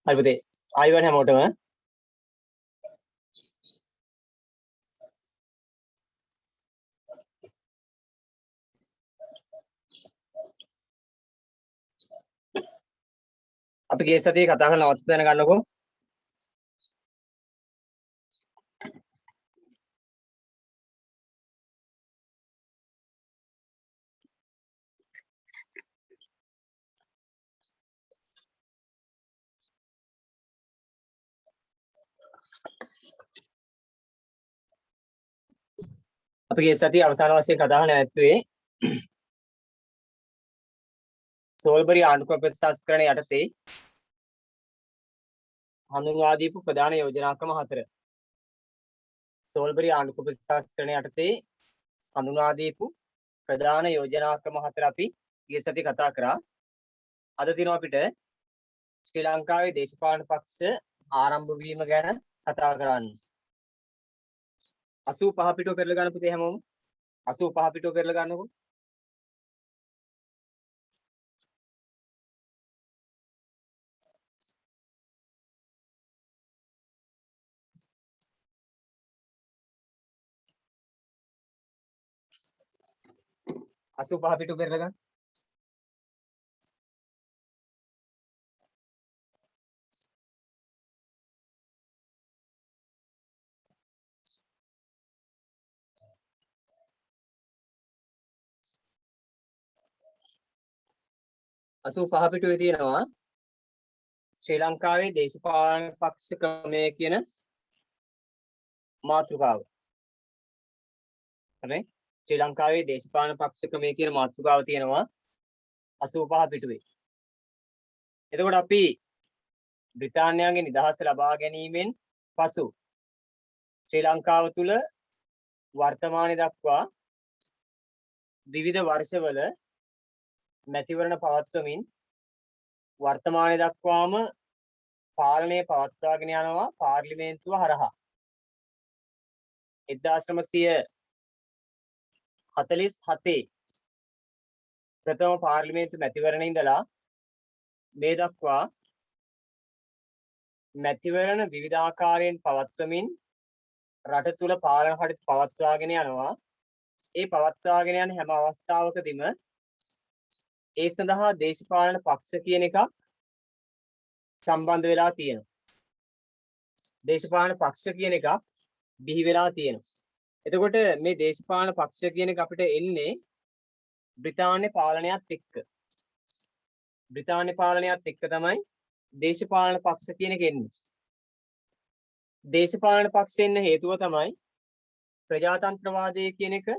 හරි පුතේ. ආයිවන් හැමෝටම. අපි ගිය සතියේ කතා කරලා නවත්ත දැනගන්නකෝ. අපි ගිය සතියේ අවසාන වශයෙන් කතා කරන්න ඇත්තුවේ සෝල්බරි ආණ්ඩුක්‍රම ප්‍රතිශාස්ත්‍රණය යටතේ හඳුන්වා දීපු ප්‍රධාන යෝජනා ක්‍රම 4. සෝල්බරි ආණ්ඩුක්‍රම ප්‍රතිශාස්ත්‍රණය යටතේ හඳුන්වා දීපු ප්‍රධාන යෝජනා ක්‍රම 4 අපි ගිය සතියේ කතා කරා. අද දින අපිට ශ්‍රී ලංකාවේ දේශපාලන පක්ෂ ආරම්භ වීම ගැන කතා කරන්න. 85 පිටුව පෙරලා ගන්න පුතේ හැමෝම 85 පිටුව පෙරලා ගන්නකො. අසූ පහ පිටු පෙරලා ගන්න. අසූ පහ පිටුවේ තියෙනවා ශ්‍රී ලංකාවේ දේශපාලන පක්ෂ ක්‍රමය කියන මාතෘකාව. හරි? ශ්‍රී ලංකාවේ දේශපාලන පක්ෂ ක්‍රමය කියන මාතෘකාව තියෙනවා 85 පිටුවේ. එතකොට අපි බ්‍රිතාන්‍යයන්ගේ නිදහස ලබා ගැනීමෙන් පසු ශ්‍රී ලංකාව තුල වර්තමානයේ දක්වා විවිධ වර්ෂවල මැතිවරණ පවත්වමින් වර්තමානයේ දක්වාම පාලනය පවත්වාගෙන යනවා පාර්ලිමේන්තුව හරහා. 1947 ප්‍රථම පාර්ලිමේන්තු මැතිවරණේ ඉඳලා මේ දක්වා මැතිවරණ විවිධාකාරයෙන් පවත්වමින් රට තුල පාලන කටයුතු පවත්වාගෙන යනවා. ඒ පවත්වාගෙන යන හැම අවස්ථාවකදීම ඒ සඳහා දේශපාලන පක්ෂ කියන එකක් සම්බන්ධ වෙලා තියෙනවා. දේශපාලන පක්ෂ කියන එකක් බිහි වෙලා තියෙනවා. එතකොට මේ දේශපාලන පක්ෂ කියන එක අපිට එන්නේ බ්‍රිතාන්‍ය පාලනයත් එක්ක. බ්‍රිතාන්‍ය පාලනයත් එක්ක තමයි දේශපාලන පක්ෂ කියන එක එන්නේ. දේශපාලන පක්ෂ එන්න හේතුව තමයි ප්‍රජාතන්ත්‍රවාදය කියන එක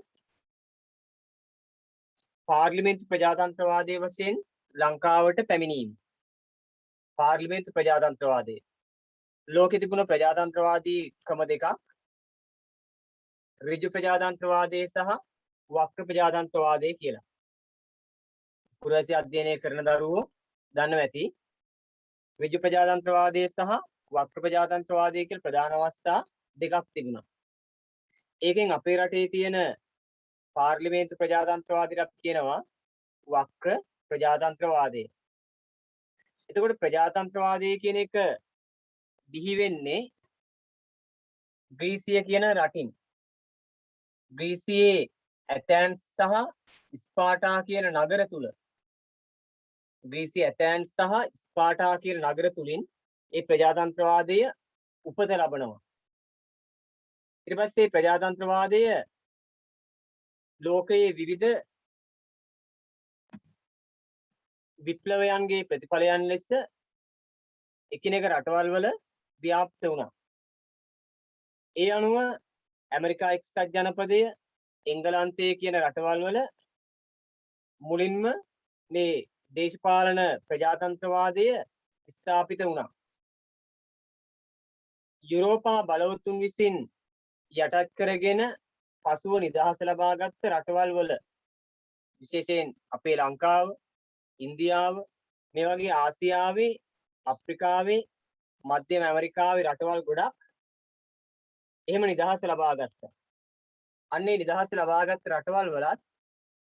පාර්ලිමේන්තු ප්‍රජාතන්ත්‍රවාදයේ වශයෙන් ලංකාවට පැමිණීම. පාර්ලිමේන්තු ප්‍රජාතන්ත්‍රවාදය. ලෝකෙ තිබුණ ප්‍රජාතන්ත්‍රවාදී ක්‍රම දෙකක්. ඍජු ප්‍රජාතන්ත්‍රවාදය සහ වක්‍ර ප්‍රජාතන්ත්‍රවාදය කියලා. පුරවැසි අධ්‍යයනය කරන දරුවෝ දන්නවා ඇති. ඍජු ප්‍රජාතන්ත්‍රවාදය සහ වක්‍ර ප්‍රජාතන්ත්‍රවාදය කියලා ප්‍රධාන අවස්ථා දෙකක් තිබුණා. ඒකෙන් අපේ රටේ තියෙන පාර්ලිමේන්තු ප්‍රජාතන්ත්‍රවාදයට අපි කියනවා වක්‍ර ප්‍රජාතන්ත්‍රවාදය. එතකොට ප්‍රජාතන්ත්‍රවාදය කියන එක බිහි වෙන්නේ ග්‍රීසිය කියන රටින්. ග්‍රීසියේ ඇතැන්ස් සහ ස්පාටා කියන නගර තුල ග්‍රීසියේ ඇතැන්ස් සහ ස්පාටා කියන නගර තුලින් ඒ ප්‍රජාතන්ත්‍රවාදය උපත ලබනවා. ඊට පස්සේ ප්‍රජාතන්ත්‍රවාදය ලෝකයේ විවිධ විප්ලවයන්ගේ ප්‍රතිඵලයන් ලෙස එකිනෙක රටවල් වල ව්‍යාප්ත වුණා. ඒ අනුව ඇමරිකා එක්සත් ජනපදය, එංගලන්තය කියන රටවල් වල මුලින්ම මේ දේශපාලන ප්‍රජාතන්ත්‍රවාදය ස්ථාපිත වුණා. යුරෝපා බලවතුන් විසින් යටත් කරගෙන පසුව නිදහස ලබාගත් රටවල් වල විශේෂයෙන් අපේ ලංකාව, ඉන්දියාව මේ වගේ ආසියාවේ, අප්‍රිකාවේ, මධ්‍යම ඇමරිකාවේ රටවල් ගොඩක් එහෙම නිදහස ලබා ගත්තා. අන්නේ නිදහස ලබාගත් රටවල් වලත්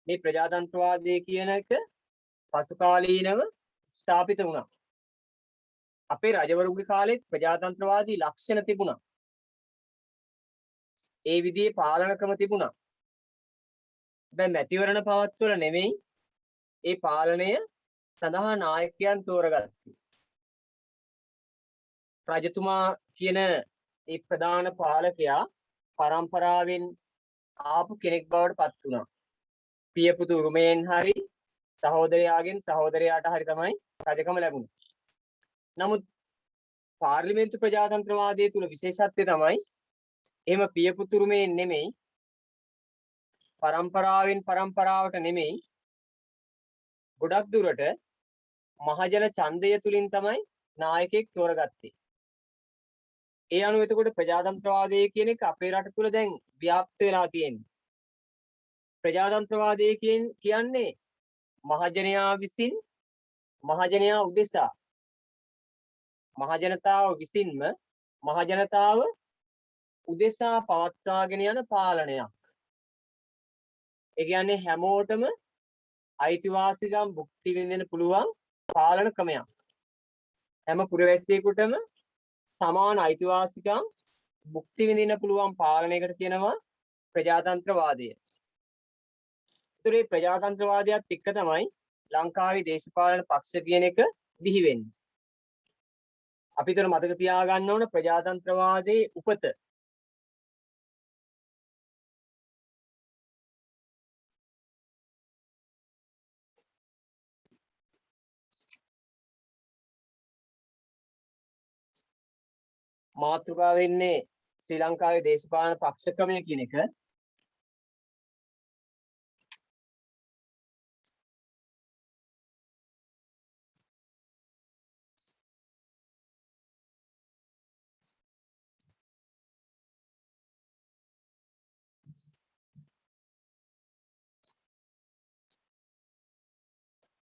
මේ ප්‍රජාතන්ත්‍රවාදය කියන එක පසු කාලීනව ස්ථාපිත වුණා. අපේ රජවරුන්ගේ කාලෙත් ප්‍රජාතන්ත්‍රවාදී ලක්ෂණ තිබුණා. ඒ විදිහේ පාලන ක්‍රම තිබුණා. හැබැයි මැතිවරණ පවත්වල නෙමෙයි ඒ පාලනය සඳහා නායකයන් තෝරගත්තේ. රජතුමා කියන ඒ ප්‍රධාන පාලකයා පරම්පරාවෙන් ආපු කෙනෙක් බවට පත් වුණා. පියපුතු උරුමයෙන් හරි සහෝදරයාගෙන් සහෝදරයාට හරි තමයි රජකම ලැබුණේ. නමුත් පාර්ලිමේන්තු ප්‍රජාතන්ත්‍රවාදයේ තුල විශේෂත්වය තමයි එහෙම පියපුතු උරුමයෙන් නෙමෙයි පරම්පරාවෙන් පරම්පරාවට නෙමෙයි ගොඩක් දුරට මහජන ඡන්දය තුලින් තමයි නායකයෙක් තෝරගත්තේ. ඒ අනුව එතකොට ප්‍රජාතන්ත්‍රවාදය කියන එක අපේ රට තුල දැන් ව්‍යාප්ත වෙලා තියෙනවා. ප්‍රජාතන්ත්‍රවාදය කියන්නේ මහජනයා විසින් මහජනයා උදෙසා මහජනතාව විසින්ම මහජනතාව උදෙසා පවත්වාගෙන යන පාලනයක්. ඒ කියන්නේ හැමෝටම අයිතිවාසිකම් භුක්ති විඳින්න පුළුවන් පාලන ක්‍රමයක්. හැම පුරවැසියෙකුටම සමාන අයිතිවාසිකම් භුක්ති විඳින්න පුළුවන් පාලනයකට කියනවා ප්‍රජාතන්ත්‍රවාදය. ඒතරේ ප්‍රජාතන්ත්‍රවාදයත් එක්ක තමයි ලංකාවේ දේශපාලන පක්ෂ කියන එක බිහි වෙන්නේ. අපිටර මතක තියාගන්න ඕන ප්‍රජාතන්ත්‍රවාදයේ උපත. මාතෘකාව වෙන්නේ ශ්‍රී ලංකාවේ දේශපාලන පක්ෂ ක්‍රමය කියන එක.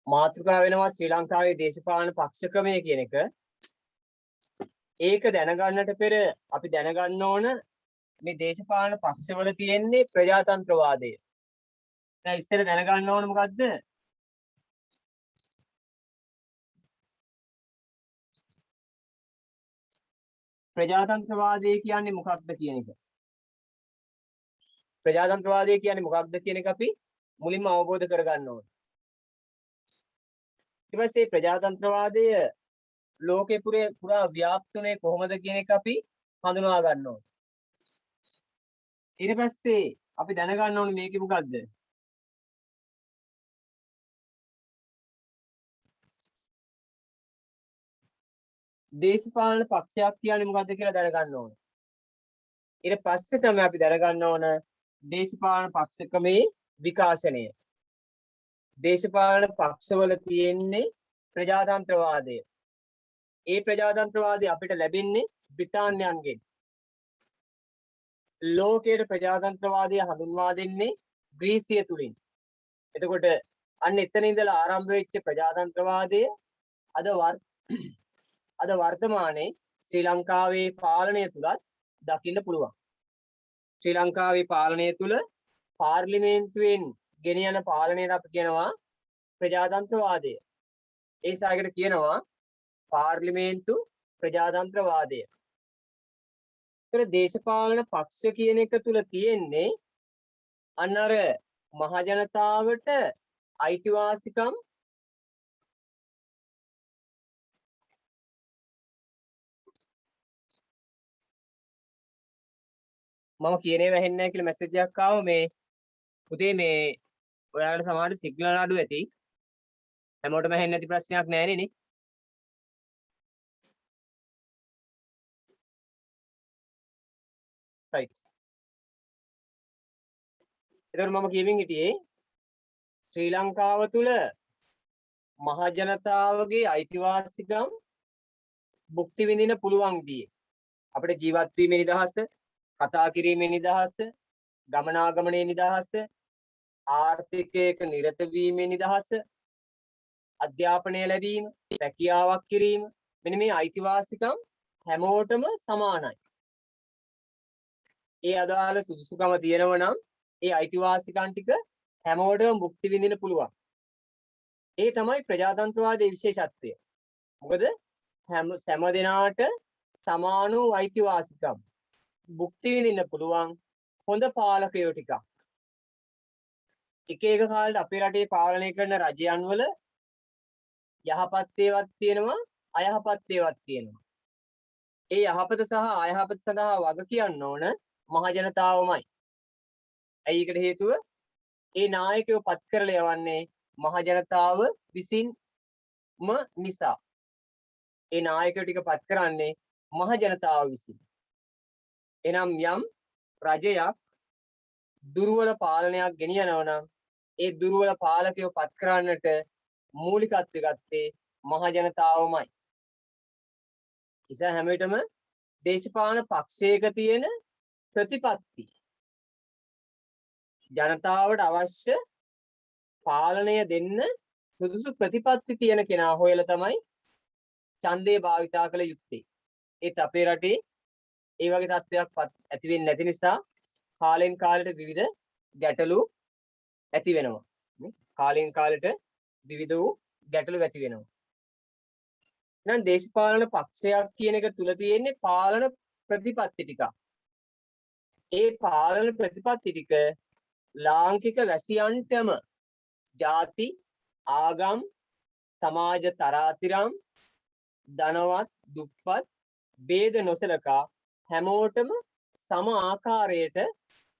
මාතෘකාව වෙනවා ශ්‍රී ලංකාවේ දේශපාලන පක්ෂ ක්‍රමය කියන එක. ඒක දැනගන්නට පෙර අපි දැනගන්න ඕන මේ දේශපාලන පක්ෂවල තියෙන්නේ ප්‍රජාතන්ත්‍රවාදය. දැන් ඉස්සෙල්ලා දැනගන්න ඕන මොකද්ද? ප්‍රජාතන්ත්‍රවාදය කියන්නේ මොකක්ද කියන එක. ප්‍රජාතන්ත්‍රවාදය කියන්නේ මොකක්ද කියන එක අපි මුලින්ම අවබෝධ කරගන්න ඕන. ඊට පස්සේ ප්‍රජාතන්ත්‍රවාදය ලෝකේ පුරා ව්‍යාප්තනේ කොහොමද කියන එක අපි හඳුනා ගන්න ඕන. ඊට පස්සේ අපි දැනගන්න ඕනේ මේකේ මොකද්ද? දේශපාලන පක්ෂයක් කියන්නේ මොකද්ද කියලා දැනගන්න ඕන. ඊට පස්සේ තමයි අපි දැනගන්න ඕන දේශපාලන පක්ෂ ක්‍රමේ විකාශනය. දේශපාලන පක්ෂවල තියෙන්නේ ප්‍රජාතන්ත්‍රවාදය. ඒ ප්‍රජාතන්ත්‍රවාදය අපිට ලැබෙන්නේ බ්‍රිතාන්‍යයන්ගෙන්. ලෝකයේ ප්‍රජාතන්ත්‍රවාදය හඳුන්වා දෙන්නේ ග්‍රීසිය තුලින්. එතකොට අන්න එතන ඉඳලා ආරම්භ වෙච්ච ප්‍රජාතන්ත්‍රවාදය අද වර්තමානයේ ශ්‍රී ලංකාවේ පාලනය තුලත් දකින්න පුළුවන්. ශ්‍රී ලංකාවේ පාලනය තුල පාර්ලිමේන්තුවෙන් ගෙන යන පාලනයට අපි කියනවා ප්‍රජාතන්ත්‍රවාදය. ඒ සායකට කියනවා පාර්ලිමේන්තු ප්‍රජාතන්ත්‍රවාදය. ඒතර දේශපාලන පක්ෂ කියන එක තුල තියෙන්නේ අන්න අර මහජනතාවට අයිතිවාසිකම් මම කියනේ වැහෙන්නේ නැහැ කියලා මැසේජ් එකක් ආවා මේ පුතේ මේ ඔයාලට සමහරට සිග්නල් අඩු ඇති හැමෝටම ඇහෙන්නේ නැති ප්‍රශ්නයක් නැහැ නේ right ඒතර මම කියමින් හිටියේ ශ්‍රී ලංකාව තුල මහජනතාවගේ අයිතිවාසිකම් භුක්ති විඳින්න පුළුවන් විදිහේ අපිට ජීවත් වීමේ නිදහස කතා කිරීමේ නිදහස ගමනාගමනයේ නිදහස ආර්ථිකයක නිරත වීමේ නිදහස අධ්‍යාපනය ලැබීම රැකියාවක් කිරීම මෙන්න මේ අයිතිවාසිකම් හැමෝටම සමානයි. ඒ අදාළ සුදුසුකම තියෙනව නම් ඒ අයිතිවාසිකම් ටික හැමෝටම භුක්ති විඳින්න පුළුවන්. ඒ තමයි ප්‍රජාතන්ත්‍රවාදයේ විශේෂත්වය. මොකද සෑම දිනාට සමාන වූ අයිතිවාසිකම් භුක්ති විඳින්න පුළුවන් හොඳ පාලකයෝ ටිකක් එක එක කාලේ අපේ රටේ පාලනය කරන රජයන් වල යහපත් ඒවාත් තියෙනවා අයහපත් ඒවාත් තියෙනවා. ඒ යහපත සහ අයහපත සඳහා වග කියන්න ඕන මහ ජනතාවමයි. ඇයි ඒකට හේතුව? ඒ නායකයෝ පත් කරලා යවන්නේ මහ ජනතාව විසින්ම නිසා. ඒ නායකයෝ ටික පත් කරන්නේ මහ ජනතාව විසින්. එනම් යම් රජයක් දුර්වල පාලනයක් ගෙනියනවා නම් ඒ දුර්වල පාලකයෝ පත් කරන්නට මූලිකත්වය ගත්තේ මහ ජනතාවමයි. ඉතින් හැම විටම දේශපාලන පක්ෂයක තියෙන ප්‍රතිපත්ති ජනතාවට අවශ්‍ය පාලනය දෙන්න සුදුසු ප්‍රතිපත්ති තියෙන කෙනා හොයලා තමයි ඡන්දය භාවිතා කළ යුත්තේ. ඒත් අපේ රටේ ඒ වගේ තත්ත්වයක් ඇති වෙන්නේ නැති නිසා කාලෙන් කාලෙට විවිධ ගැටලු ඇති වෙනවා. කාලෙන් කාලෙට විවිධ වූ ගැටලු ඇති වෙනවා. එහෙනම් දේශපාලන පක්ෂයක් කියන එක තුල තියෙන්නේ පාලන ප්‍රතිපත්ති ටික. ඒ පාලන ප්‍රතිපත්ති ටික ලාංකික වැසියන්ටම ಜಾති ආගම් සමාජ තරාතිරම් ධනවත් දුප්පත් ભેද නොසලකා හැමෝටම සම ආකාරයට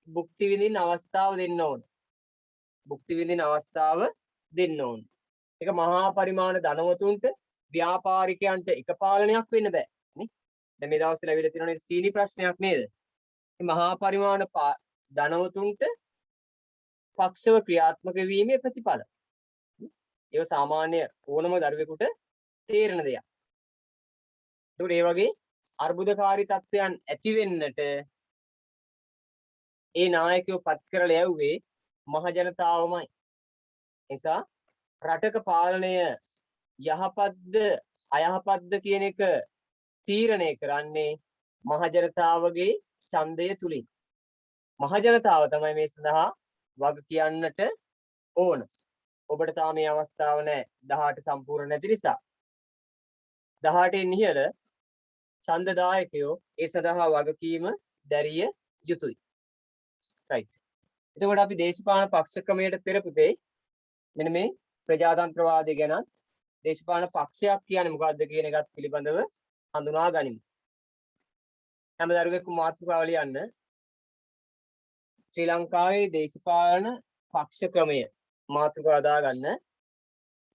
භුක්ති විඳින්න අවස්ථාව දෙන්න ඕන. භුක්ති විඳින්න අවස්ථාව දෙන්න ඕන. ඒක මහා පරිමාණ ධනවතුන්ට ව්‍යාපාරිකයන්ට එක පාලනයක් වෙන්න බෑ නේ. දැන් මේ දවස්වල ඇවිල්ලා තියෙනනේ සීනි ප්‍රශ්නයක් නේද? මේ මහා පරිමාණ ධනවතුන්ට පක්ෂව ක්‍රියාත්මක වීමේ ප්‍රතිඵල. ඒක සාමාන්‍ය ඕනම දරුවෙකුට තේරෙන දෙයක්. ඒකට ඒ වගේ අර්බුදකාරී තත්ත්වයන් ඇති වෙන්නට ඒ නායකයෝ පත් කරලා යවුවේ මහ ජනතාවමයි. නිසා රටක පාලනය යහපත්ද අයහපත්ද කියන එක තීරණය කරන්නේ මහ ජනතාවගේ ඡන්දය තුලින්. මහ ජනතාව තමයි මේ සඳහා වග කියන්නට ඕන. ඔබට තාම මේ අවස්ථාව නැහැ 18 සම්පූර්ණ නැති නිසා. 18න් ඉහළ ඡන්දදායකයෝ ඒ සඳහා වගකීම දැරිය යුතුයි. right. එතකොට අපි දේශපාලන පක්ෂ ක්‍රමයට පෙර පුතේ මෙන්න මේ ප්‍රජාතන්ත්‍රවාදය ගැන දේශපාලන පක්ෂයක් කියන්නේ මොකක්ද කියන එකත් පිළිබඳව හඳුනා ගනිමු. හැම දරුවෙකු මාතෘකාව ලියන්න. ශ්‍රී ලංකාවේ දේශපාලන පක්ෂ ක්‍රමය මාතෘකාව දාගන්න.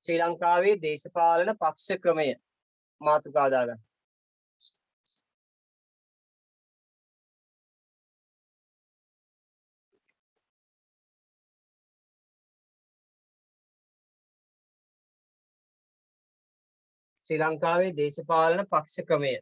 ශ්‍රී ලංකාවේ දේශපාලන පක්ෂ ක්‍රමය මාතෘකාව දාගන්න. ශ්‍රී ලංකාවේ දේශපාලන පක්ෂ ක්‍රමය.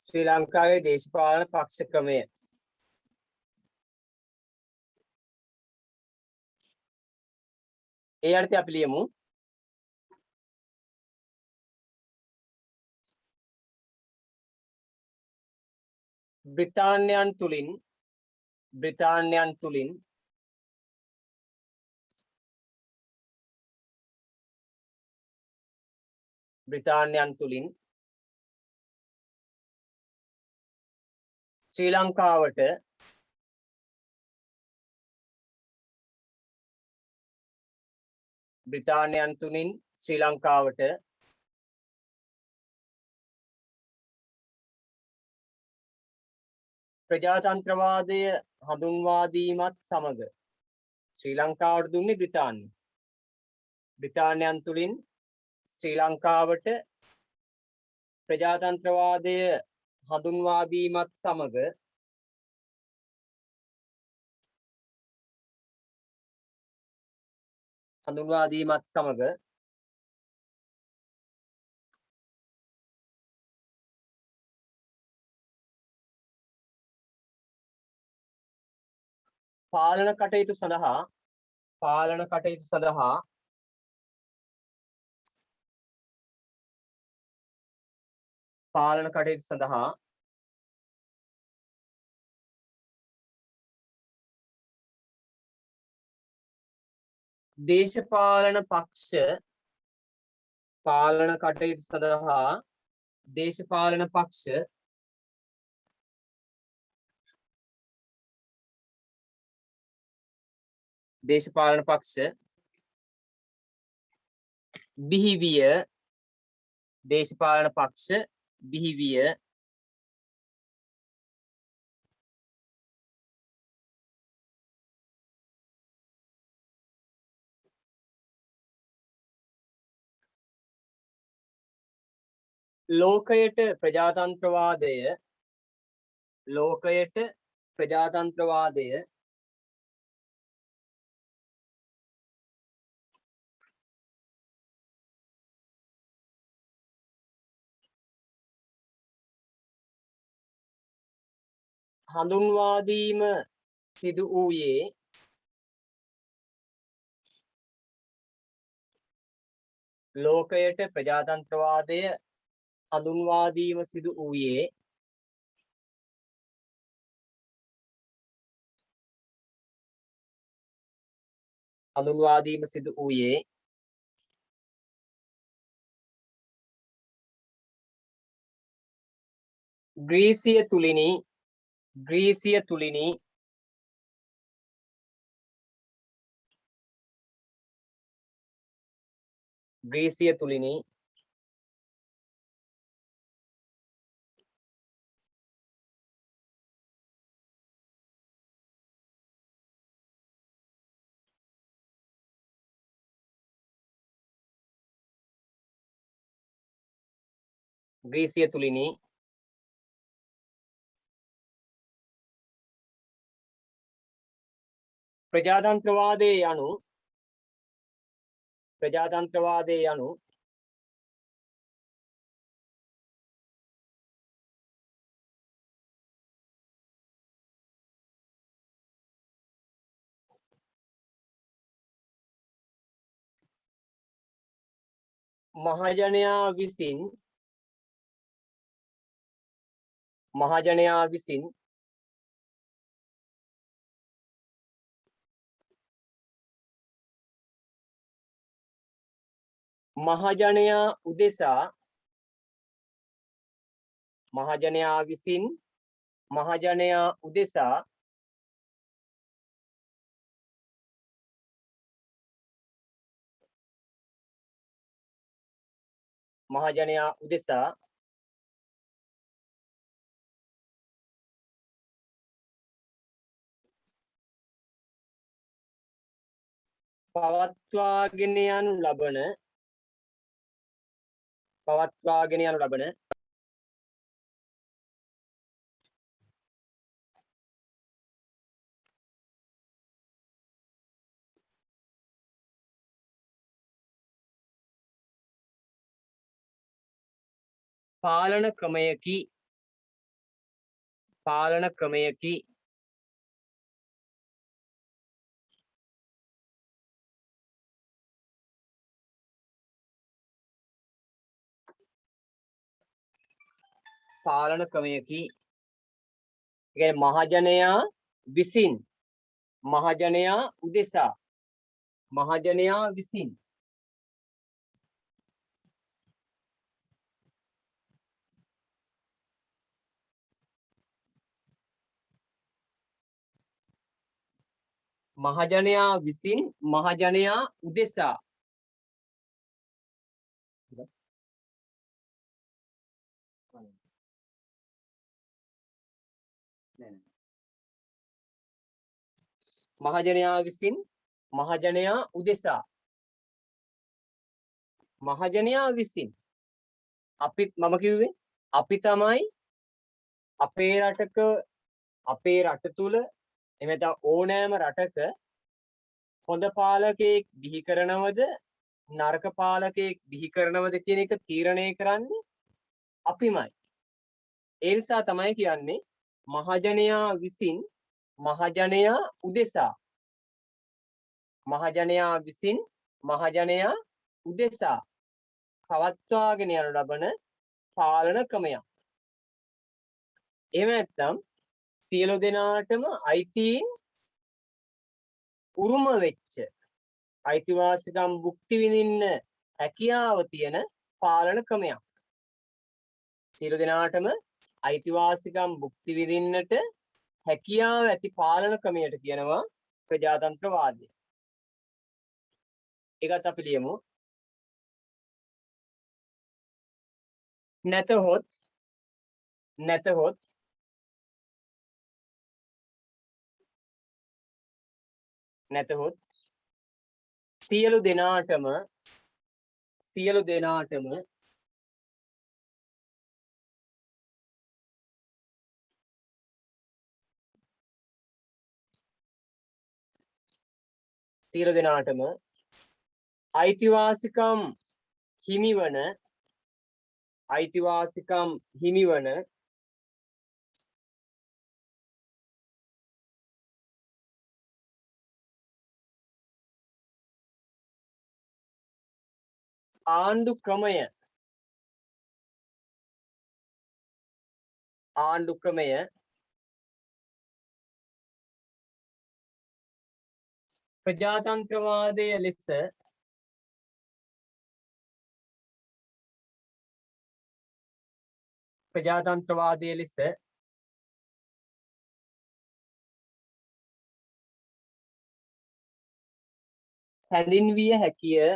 ශ්‍රී ලංකාවේ දේශපාලන පක්ෂ ක්‍රමය. ඒ අර්ථය අපි ලියමු. බ්‍රිතාන්‍යයන් තුලින් ශ්‍රී ලංකාවට ප්‍රජාතන්ත්‍රවාදය හඳුන්වා දීමත් සමග ශ්‍රී ලංකාවට දුන්නේ බ්‍රිතාන්‍යය. බ්‍රිතාන්‍යයන් තුලින් ශ්‍රී ලංකාවට ප්‍රජාතන්ත්‍රවාදය හඳුන්වා දීමත් සමග හඳුන්වා දීමත් සමග පාලන කටයුතු සඳහා දේශපාලන පක්ෂ පාලන කටයුතු සඳහා දේශපාලන පක්ෂ බිහිවිය දේශපාලන පක්ෂ බිහිවිය ලෝකයට ප්‍රජාතන්ත්‍රවාදය හඳුන්වා දීම සිදු වූයේ ලෝකයට ප්‍රජාතන්ත්‍රවාදය හඳුන්වා දීම සිදු වූයේ ග්‍රීසිය තුලිනි ප්‍රජාතන්ත්‍රවාදය යනු මහජනයා විසින් මහජනයා උදෙසා පවත්වාගෙන යනු ලබන පාලන ක්‍රමයකි. ඒ කියන්නේ මහජනයා විසින් මහජනයා උදෙසා මහජනයා විසින් මහජනයා උදෙසා මහජනයා විසින් මහජනයා උදෙසා මහජනයා විසින් මම කිව්වේ අපි තමයි අපේ රට තුල එහෙම නැත්නම් ඕනෑම රටක හොඳ පාලකයෙක් බිහි කරනවද නරක පාලකයෙක් බිහි කරනවද කියන එක තීරණය කරන්නේ අපිමයි. ඒ නිසා තමයි කියන්නේ මහජනයා විසින් මහජනයා උදෙසා මහජනයා විසින් මහජනයා උදෙසා පවත්වාගෙන යනු ලබන පාලන ක්‍රමයක්. එහෙම නැත්නම් සියලු දෙනාටම අයිතීන් උරුම වෙච්ච අයිතිවාසිකම් භුක්ති විඳින්න හැකියාව තියෙන පාලන ක්‍රමයක්. සියලු දෙනාටම අයිතිවාසිකම් භුක්ති විඳින්නට හැකියාව ඇති පාලන ක්‍රමයට කියනවා ප්‍රජාතන්ත්‍රවාදය. ඒකත් අපි ලියමු. නැතහොත් සියලු දෙනාටම අයිතිවාසිකම් හිමිවන ආණ්ඩු ක්‍රමය ප්‍රජාතන්ත්‍රවාදය ලෙස හැඳින්විය හැකිය.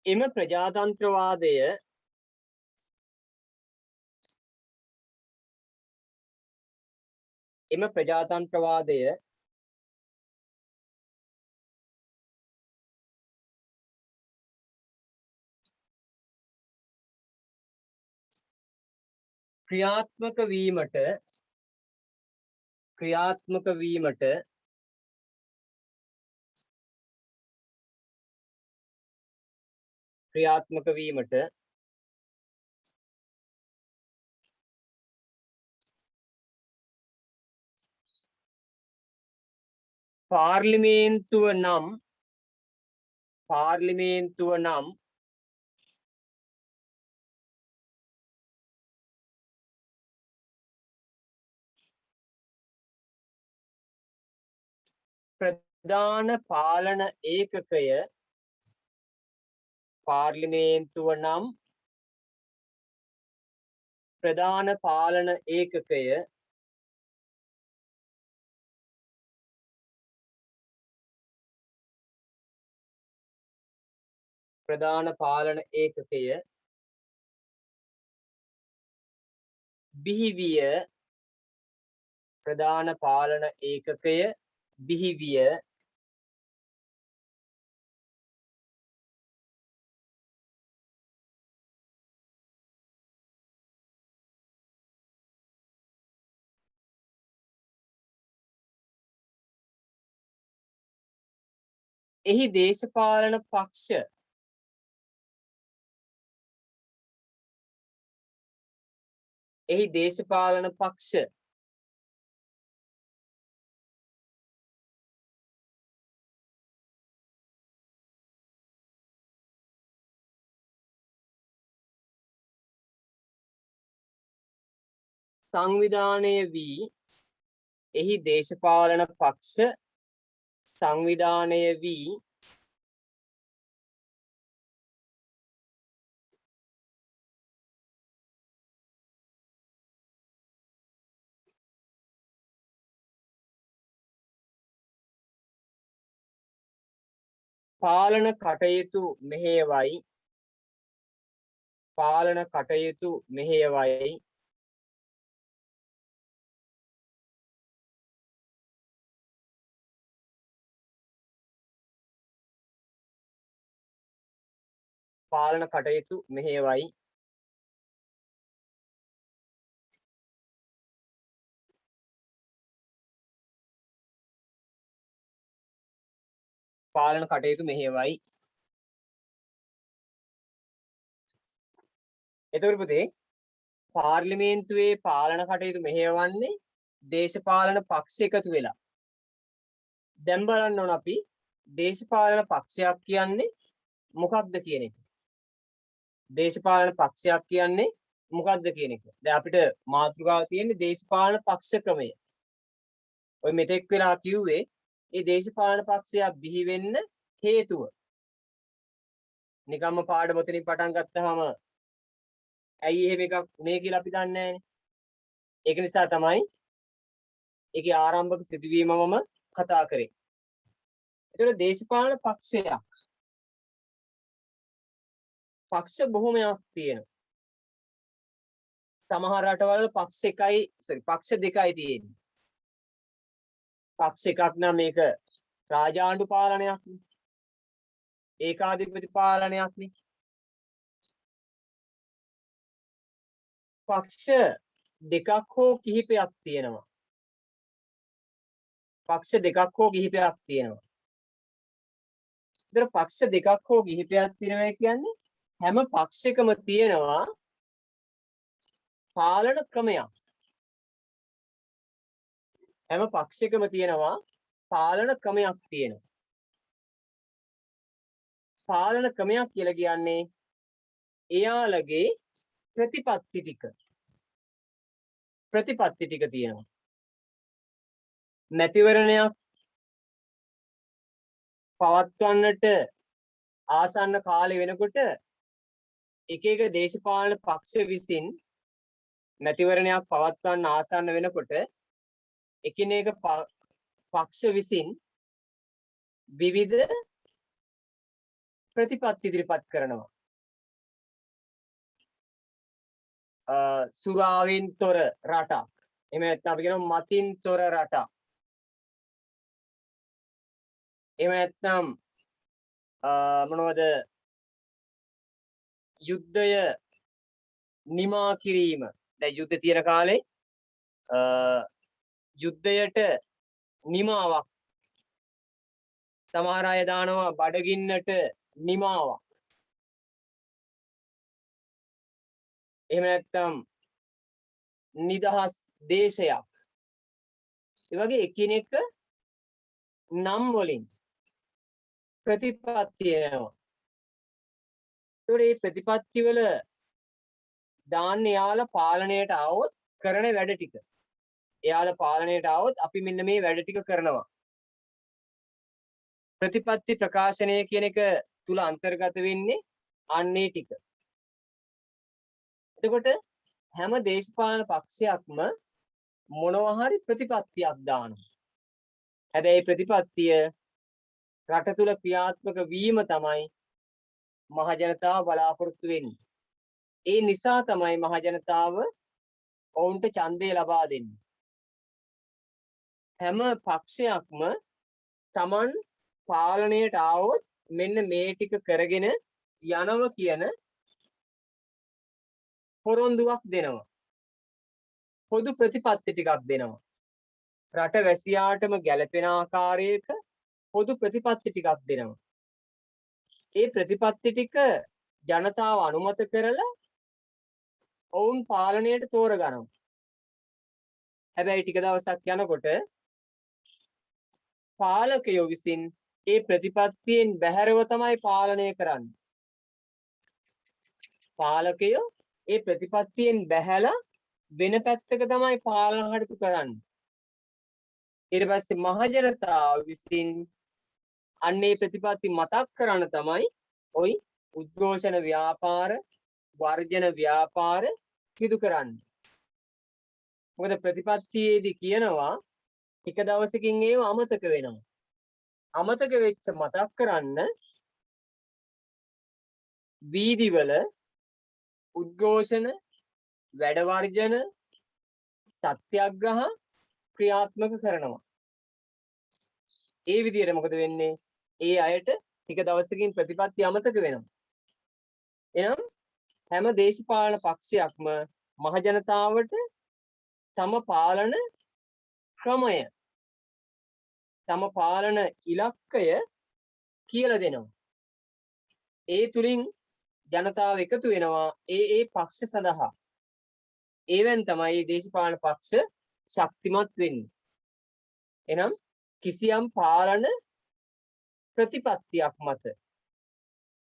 එම ප්‍රජාතන්ත්‍රවාදය ක්‍රියාත්මක වීමට පාර්ලිමේන්තුව නම් ප්‍රධාන පාලන ඒකකය බිහිවිය. එහි දේශපාලන පක්ෂ සංවිධානය වී පාලන කටයුතු මෙහෙයවයි. පාලන කටයුතු මෙහෙයවයි. පාලන කටයුතු මෙහෙයවයි. එතකොට පුතේ පාර්ලිමේන්තුවේ පාලන කටයුතු මෙහෙයවන්නේ දේශපාලන පක්ෂ එකතු වෙලා. දැන් බලන්න ඕන අපි දේශපාලන පක්ෂයක් කියන්නේ මොකක්ද කියන එක. දේශපාලන පක්ෂයක් කියන්නේ මොකක්ද කියන එක. දැන් අපිට මාතෘකාව තියෙන්නේ දේශපාලන පක්ෂ ක්‍රමය. ඔය මෙතෙක් වෙලා කිව්වේ මේ දේශපාලන පක්ෂයක් බිහි වෙන්න හේතුව. නිකම්ම පාඩම ඔතනින් පටන් ගත්තාම ඇයි එහෙම එකක් උනේ කියලා අපි දන්නේ නැහැනේ. ඒක නිසා තමයි ඒකේ ආරම්භක සිදුවීමමම කතා කරේ. ඒතර දේශපාලන පක්ෂ බොහොමයක් තියෙනවා. සමහර රටවල පක්ෂ දෙකයි තියෙන්නේ. පක්ෂ එකක් නම් මේක රාජාණ්ඩු පාලනයක් නේ. ඒකාධිපති පාලනයක් නේ. පක්ෂ දෙකක් හෝ කිහිපයක් තියෙනවා. පක්ෂ දෙකක් හෝ කිහිපයක් තියෙනවා. ඒතර පක්ෂ දෙකක් හෝ කිහිපයක් තියෙනවා කියන්නේ හැම පක්ෂයකම තියෙනවා පාලන ක්‍රමයක්. හැම පක්ෂයකම තියෙනවා පාලන ක්‍රමයක් තියෙනවා. පාලන ක්‍රමයක් කියලා කියන්නේ එයාලගේ ප්‍රතිපත්ති ටික තියෙනවා. මැතිවරණයක් පවත්වන්නට ආසන්න කාලේ වෙනකොට එක එක දේශපාලන පක්ෂ විසින් මැතිවරණයක් පවත්වන්න ආසන්න වෙනකොට එකිනෙක පක්ෂ විසින් විවිධ ප්‍රතිපත්ති ඉදිරිපත් කරනවා. සුරාවෙන් තොර රටක්. එහෙම නැත්නම් අපි කියනවා මතින් තොර රටක්. එහෙම නැත්නම් මොනවද යුද්ධය නිමා කිරීම. දැන් යුද්ධ තියෙන කාලේ යුද්ධයට නිමාවක්. සමහර අය දානවා බඩගින්නට නිමාවක්. එහෙම නැත්නම් නිදහස් දේශයක්. ඒ වගේ එකිනෙක නම් වලින් ප්‍රතිපත්ති එනවා. ඒතකොට මේ ප්‍රතිපත්ති වල දාන්න යාලා පාලනයට આવොත් කරන වැඩ ටික. එයාලා පාලනයට આવොත් අපි මෙන්න මේ වැඩ ටික කරනවා. ප්‍රතිපත්ති ප්‍රකාශනය කියන එක තුල අන්තර්ගත වෙන්නේ අන්නේ ටික. එතකොට හැම දේශපාලන පක්ෂයක්ම මොනවා හරි ප්‍රතිපත්තියක් දානවා. හැබැයි ප්‍රතිපත්තිය රට තුල ක්‍රියාත්මක වීම තමයි මහජනතාව බලාපොරොත්තු වෙන්නේ. ඒ නිසා තමයි මහජනතාව ඔවුන්ට ඡන්දය ලබා දෙන්නේ. හැම පක්ෂයක්ම Taman පාලනයට ආවොත් මෙන්න මේ ටික කරගෙන යනවා කියන පොරොන්දුවක් දෙනවා. පොදු ප්‍රතිපත්ති ටිකක් දෙනවා. රට වැසියාටම ගැළපෙන ආකාරයක පොදු ප්‍රතිපත්ති ටිකක් දෙනවා. ඒ ප්‍රතිපත්ති ටික ජනතාව අනුමත කරලා ඔවුන් පාලනයට තෝරගන්නවා. හැබැයි ටික දවසක් යනකොට පාලකයෝ විසින් ඒ ප්‍රතිපත්තියෙන් බැහැරව තමයි පාලනය කරන්නේ. පාලකයෝ ඒ ප්‍රතිපත්තියෙන් බැහැලා වෙන පැත්තක තමයි පාලන කටයුතු කරන්නේ. ඊට පස්සේ මහජනතාව විසින් අන්නේ ප්‍රතිපත්ති මතක් කරන තමයි ওই උද්ඝෝෂණ ව්‍යාපාර වර්ජන ව්‍යාපාර සිදු කරන්නේ. මොකද ප්‍රතිපත්තියේදී කියනවා එක දවසකින් ඒව අමතක වෙනවා. අමතක වෙච්ච මතක් කරන්න වීදිවල උද්ඝෝෂණ වැඩ වර්ජන සත්‍යාග්‍රහ ක්‍රියාත්මක කරනවා. ඒ විදිහට මොකද වෙන්නේ? ඒ අයට ටික දවසකින් ප්‍රතිපත්ති අමතක වෙනවා. එනම් හැම දේශපාලන පක්ෂයක්ම මහජනතාවට තම පාලන ක්‍රමය තම පාලන ඉලක්කය කියලා දෙනවා. ඒ තුලින් ජනතාව එකතු වෙනවා ඒ පක්ෂ සඳහා. ඒවෙන් තමයි දේශපාලන පක්ෂ ශක්තිමත් වෙන්නේ. එනම් කිසියම් පාලන ප්‍රතිපත්තියක් මත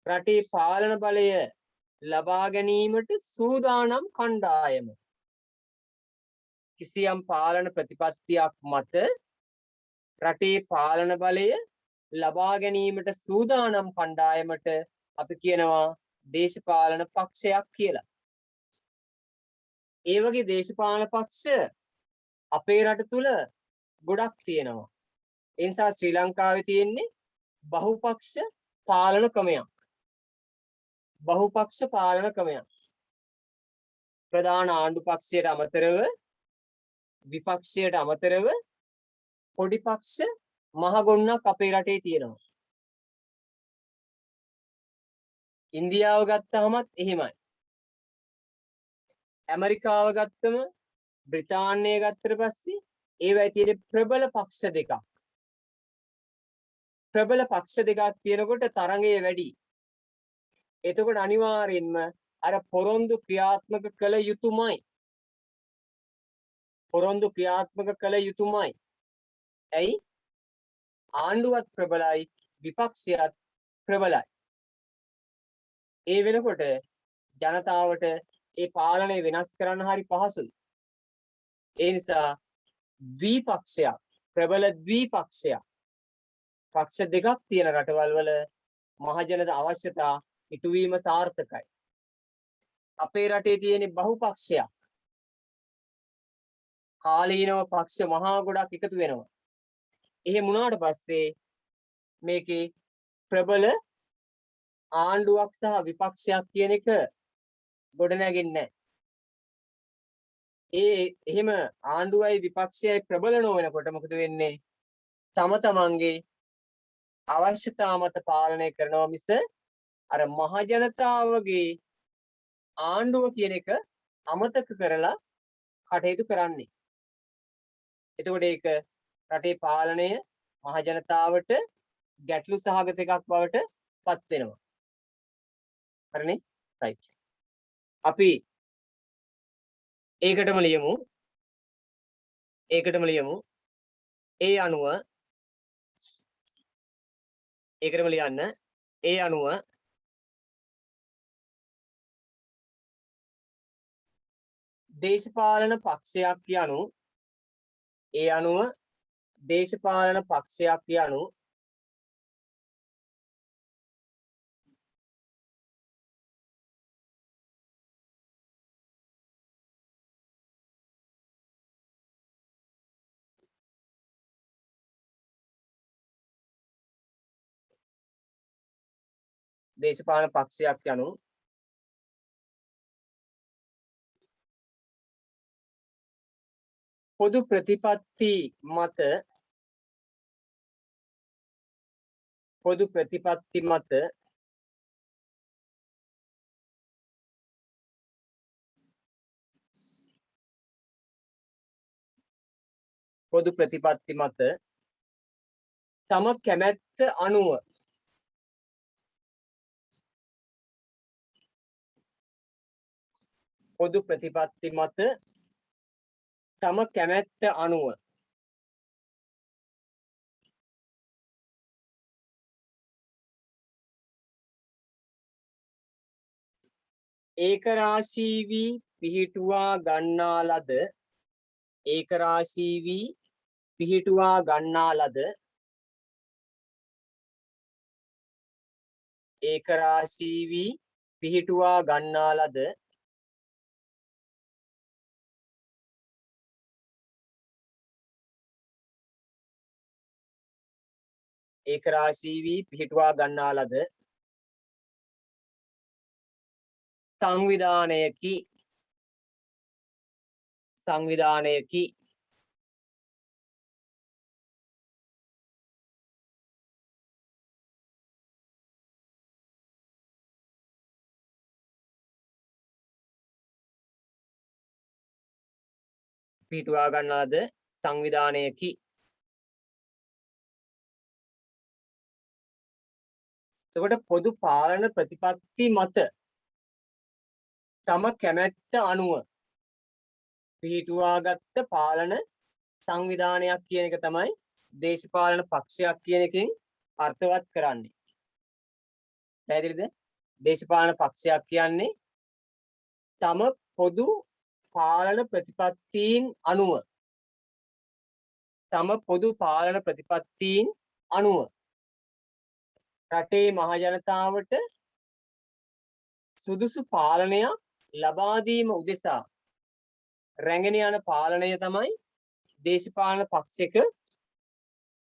රටේ පාලන බලය ලබා ගැනීමට සූදානම් කණ්ඩායම. කිසියම් පාලන ප්‍රතිපත්තියක් මත රටේ පාලන බලය ලබා ගැනීමට සූදානම් කණ්ඩායමට අපි කියනවා දේශපාලන පක්ෂයක් කියලා. ඒ වගේ දේශපාලන පක්ෂ අපේ රට තුල ගොඩක් තියෙනවා. ඒ නිසා ශ්‍රී ලංකාවේ තියෙන්නේ බහුපක්ෂ පාලන ක්‍රමයක්. බහුපක්ෂ පාලන ක්‍රමයක්. ප්‍රධාන ආණ්ඩු පක්ෂයට අමතරව විපක්ෂයට අමතරව පොඩි පක්ෂ මහ ගොන්නක් අපේ රටේ තියෙනවා. ඉන්දියාව ගත්තහමත් එහෙමයි. ඇමරිකාව ගත්තම බ්‍රිතාන්‍යය ගත්තට පස්සේ ඒවයි තියෙන ප්‍රබල පක්ෂ දෙකක්. ප්‍රබල පක්ෂ දෙකක් තියෙනකොට තරඟය වැඩි. එතකොට අනිවාර්යෙන්ම අර පොරොන්දු ක්‍රියාත්මක කළ යුතුමයි. පොරොන්දු ක්‍රියාත්මක කළ යුතුමයි. ඇයි? ආණ්ඩුවත් ප්‍රබලයි විපක්ෂයත් ප්‍රබලයි. ඒ වෙනකොට ජනතාවට ඒ පාලනය වෙනස් කරන්න හරි පහසුයි. ඒ නිසා ද්විපක්ෂයක් ප්‍රබල ද්විපක්ෂයක් පක්ෂ දෙකක් තියෙන රටවල් වල මහජනත අවශ්‍යතා ඉටුවීම සාර්ථකයි. අපේ රටේ තියෙන බහුපක්ෂයක් කාලීනව පක්ෂ මහා ගොඩක් එකතු වෙනවා. එහෙම වුණාට පස්සේ මේකේ ප්‍රබල ආණ්ඩුවක් සහ විපක්ෂයක් කියන එක ගොඩ නැගෙන්නේ නැහැ. එහෙම ආණ්ඩුවයි විපක්ෂයයි ප්‍රබල නොවනකොට මොකද වෙන්නේ? තම තමන්ගේ අවශ්‍යතා මත පාලනය කරනවා මිස අර මහජනතාවගේ ආණ්ඩුව කියන එක අමතක කරලා කටයුතු කරන්නේ. එතකොට ඒක රටේ පාලනය මහජනතාවට ගැටලු සහගත එකක් බවට පත් වෙනවා. හරිනේ? රයිට්. අපි ඒකටම ලියමු. ඒ අනුව ඒකටම ලියන්න. ඒ අනුව දේශපාලන පක්ෂයක් යනු දේශපාලන පක්ෂයක් යනු දේශපාලන පක්ෂයක් යනු පොදු ප්‍රතිපත්ති මත තම කැමැත්ත අනුව ඒකරාශී වී පිහිටුවා ගන්නා ලද සංවිධානයකි. පිටුවා ගන්නාද සංවිධානයකි. එතකොට පොදු පාලන ප්‍රතිපත්ති මත තම කැමැත්ත අනුව පිටුවාගත්ත පාලන සංවිධානයක් කියන එක තමයි දේශපාලන පක්ෂයක් කියන එකෙන් අර්ථවත් කරන්නේ. පැහැදිලිද? දේශපාලන පක්ෂයක් කියන්නේ තම පොදු පාලන ප්‍රතිපත්තීන් අනුව රටේ මහජනතාවට සුදුසු පාලනයක් ලබා දීම උදෙසා රැගෙන යන පාලනය තමයි දේශපාලන පක්ෂයක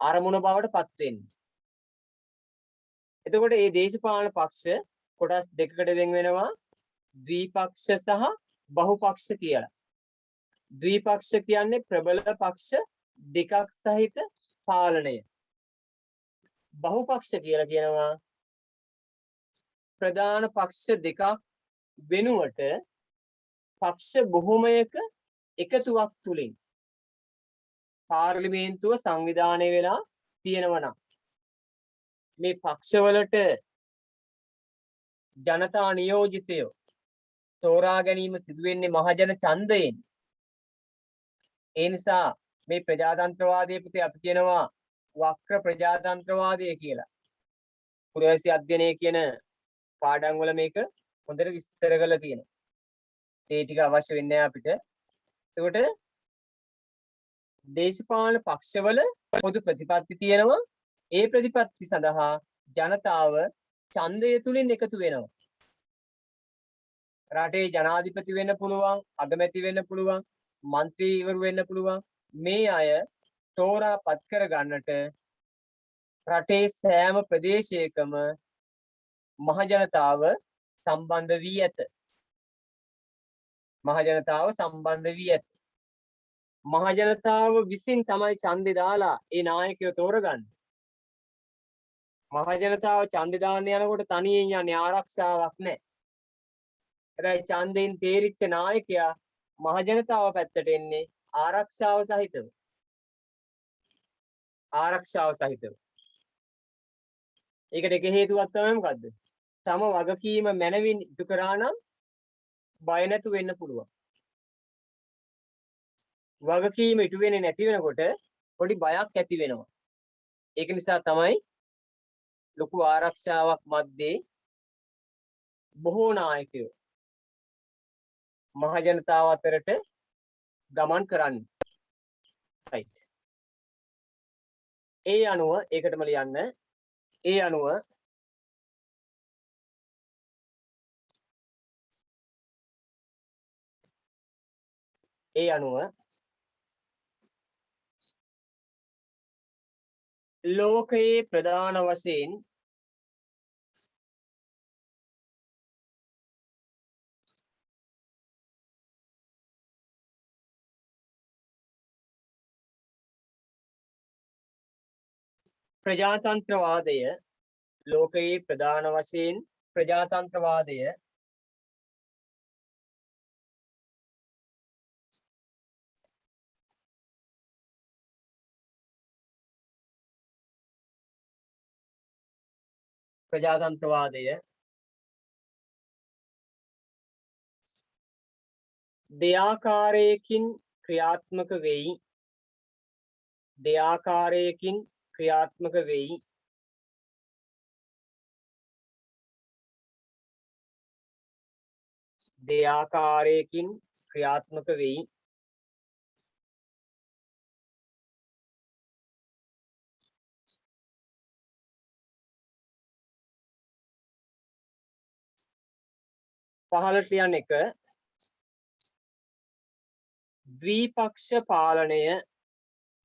අරමුණ බවට පත් වෙන්නේ. එතකොට මේ දේශපාලන පක්ෂ කොටස් දෙකකට වෙන් වෙනවා, ද්විපක්ෂ සහ බහුපක්ෂ කියලා. ද්විපක්ෂ කියන්නේ ප්‍රබල පක්ෂ දෙකක් සහිත පාලනය. බහුපක්ෂ කියලා කියනවා ප්‍රධාන පක්ෂ දෙකක් වෙනුවට පක්ෂ බොහොමයක එකතුවක් තුලින් පාර්ලිමේන්තුව සංවිධානය වෙලා තියෙනවා නම් මේ පක්ෂවලට ජනතා නියෝජිතයෝ තෝරා ගැනීම සිදු වෙන්නේ මහජන ඡන්දයෙන්. ඒ නිසා මේ ප්‍රජාතන්ත්‍රවාදයේ පුතේ අපි කියනවා වක්‍ර ප්‍රජාතන්ත්‍රවාදය කියලා. පුරවැසි අධ්‍යයනය කියන පාඩම් වල මේක හොඳට විස්තර කරලා තියෙනවා. ඒ ටික අවශ්‍ය වෙන්නේ අපිට. එතකොට දේශපාලන පක්ෂවල පොදු ප්‍රතිපත්ති තියෙනවා. ඒ ප්‍රතිපත්ති සඳහා ජනතාව ඡන්දය තුලින් එකතු වෙනවා. රටේ ජනාධිපති වෙන්න පුළුවන්, අගමැති වෙන්න පුළුවන්, മന്ത്രിවරු වෙන්න පුළුවන්. මේ අය තෝරා පත් කර ගන්නට රටේ සෑම ප්‍රදේශයකම මහජනතාව සම්බන්ධ වී ඇත. මහජනතාව විසින් තමයි ඡන්දේ දාලා ඒ නායකයෝ තෝරගන්නේ. මහජනතාව ඡන්දේ දාන්න යනකොට තනියෙන් යන්නේ, ආරක්ෂාවක් නැහැ. හැබැයි ඡන්දයෙන් තේරිච්ච නායකයා මහජනතාව පැත්තට එන්නේ ආරක්ෂාව සහිතව. ඒකට එක හේතුවක් තමයි මොකද්ද? තම වගකීම මැනවින් ඉටු කරා නම් බය නැතු වෙන්න පුළුවන්. වගකීම ඉටු වෙන්නේ නැති වෙනකොට පොඩි බයක් ඇති වෙනවා. ඒක නිසා තමයි ලොකු ආරක්ෂාවක් මැද්දේ බොහෝ නායකයෝ මහජනතාව අතරට ගමන් කරන්නේ. right. ඒ අනුව ඒකටම ලියන්න. ඒ අනුව ලෝකයේ ප්‍රධාන වශයෙන් ප්‍රජාතන්ත්‍රවාදය දෙආකාරයකින් ක්‍රියාත්මක වෙයි.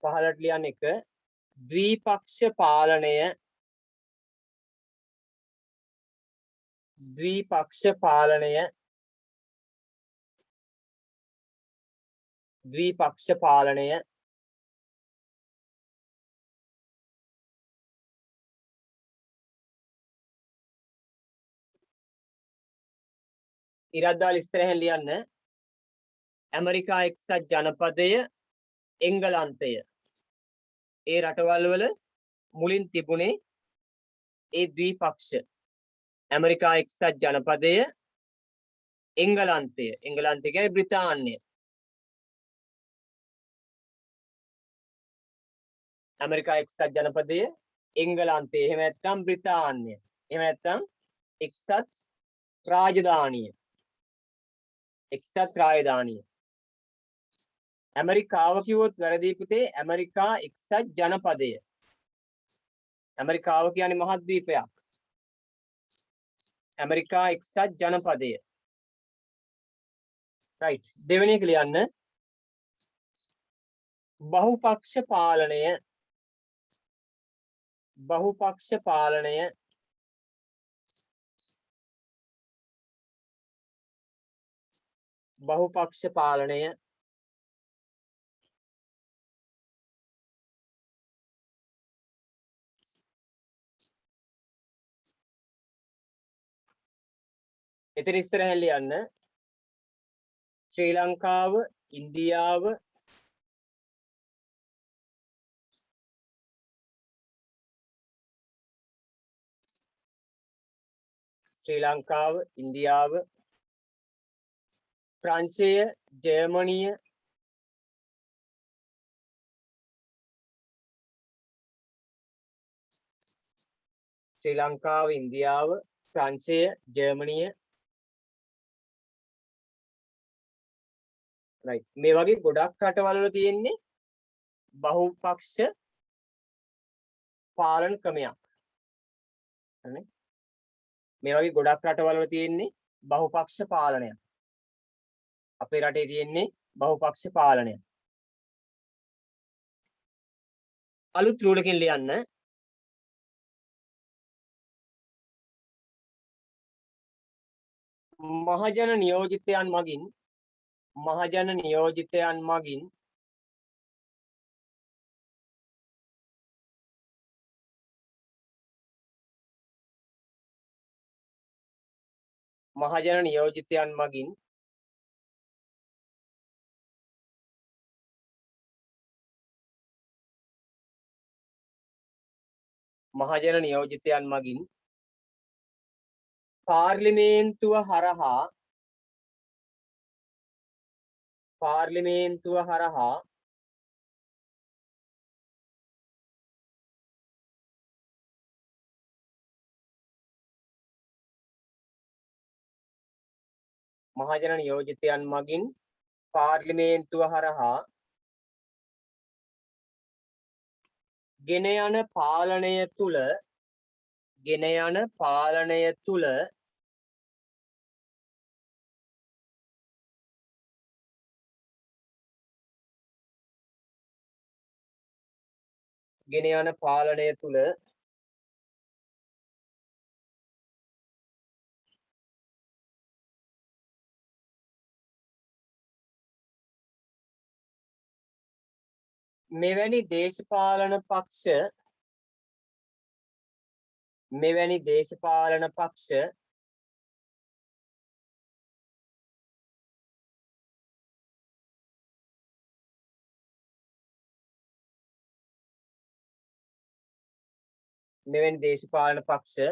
පහළට ලියන්න එක ද්විපක්ෂ පාලනය. ද්විපක්ෂ පාලනය ඉරද්දාල ඉස්සරහින් ලියන්න. ඇමරිකා එක්සත් ජනපදය එංගලන්තය ඒ රටවල් වල මුලින් තිබුණේ ඒ ද්විපක්ෂ ඇමරිකා එක්සත් ජනපදය එංගලන්තය කියන්නේ බ්‍රිතාන්‍ය ඇමරිකා එක්සත් ජනපදය එංගලන්තය එහෙම නැත්නම් බ්‍රිතාන්‍ය එහෙම නැත්නම් එක්සත් රාජධානිය ඇමරිකාව කිව්වොත් වැරදි පුතේ ඇමරිකා එක්සත් ජනපදය ඇමරිකාව කියන්නේ මහද්වීපයක් ඇමරිකා එක්සත් ජනපදය රයිට් දෙවෙනි එක ලියන්න බහුපක්ෂ පාලනය බහුපක්ෂ පාලනය බහුපක්ෂ පාලනය එතන ඉස්සරහින් ලියන්න ශ්‍රී ලංකාව ඉන්දියාව ශ්‍රී ලංකාව ඉන්දියාව ප්‍රංශය ජර්මනිය ශ්‍රී ලංකාව ඉන්දියාව ප්‍රංශය ජර්මනිය right මේ වගේ ගොඩක් රටවල් වල තියෙන්නේ බහුපක්ෂ පාලන ක්‍රමයක් හරිනේ මේ වගේ ගොඩක් රටවල් වල තියෙන්නේ බහුපක්ෂ පාලනයක් අපේ රටේ තියෙන්නේ බහුපක්ෂ පාලනයක් අලුත් රූලකින් ලියන්න මහජන නියෝජිතයන් මගින් පාර්ලිමේන්තුව හරහා මහජන නියෝජිතයන් මගින් පාර්ලිමේන්තුව හරහා ගෙන යන පාලනය තුල මෙවැනි දේශපාලන පක්ෂ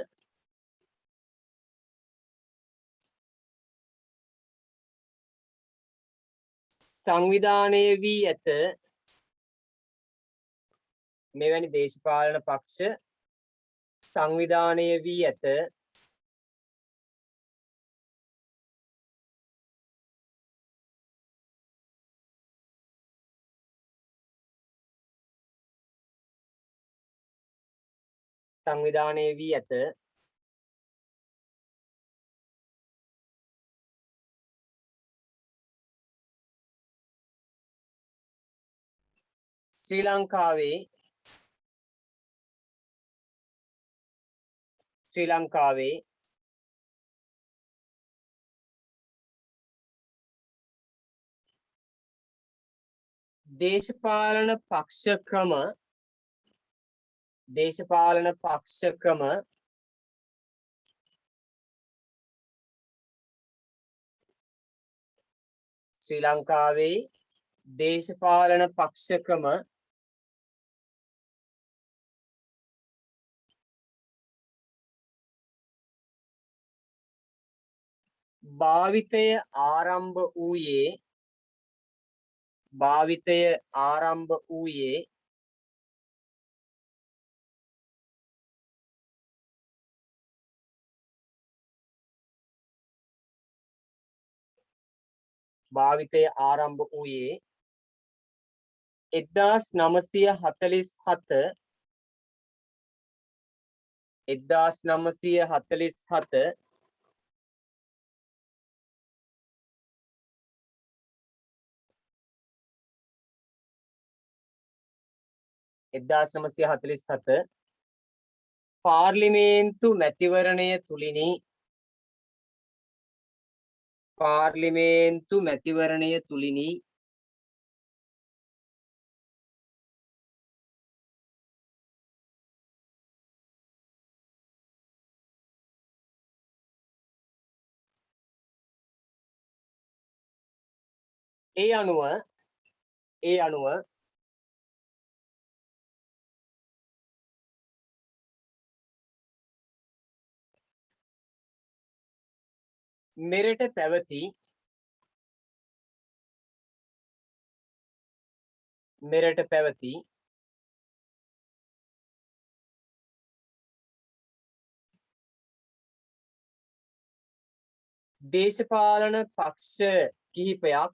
සංවිධානය වී ඇත ශ්‍රී ලංකාවේ දේශපාලන පක්ෂ ක්‍රම ශ්‍රී ලංකාවේ දේශපාලන පක්ෂ ක්‍රම භාවිතය ආරම්භ වූයේ භාවිතය ආරම්භ වූයේ 1947 පාර්ලිමේන්තු මැතිවරණය තුලිනි ඒ අනුව මෙරට පැවති දේශපාලන පක්ෂ කිහිපයක්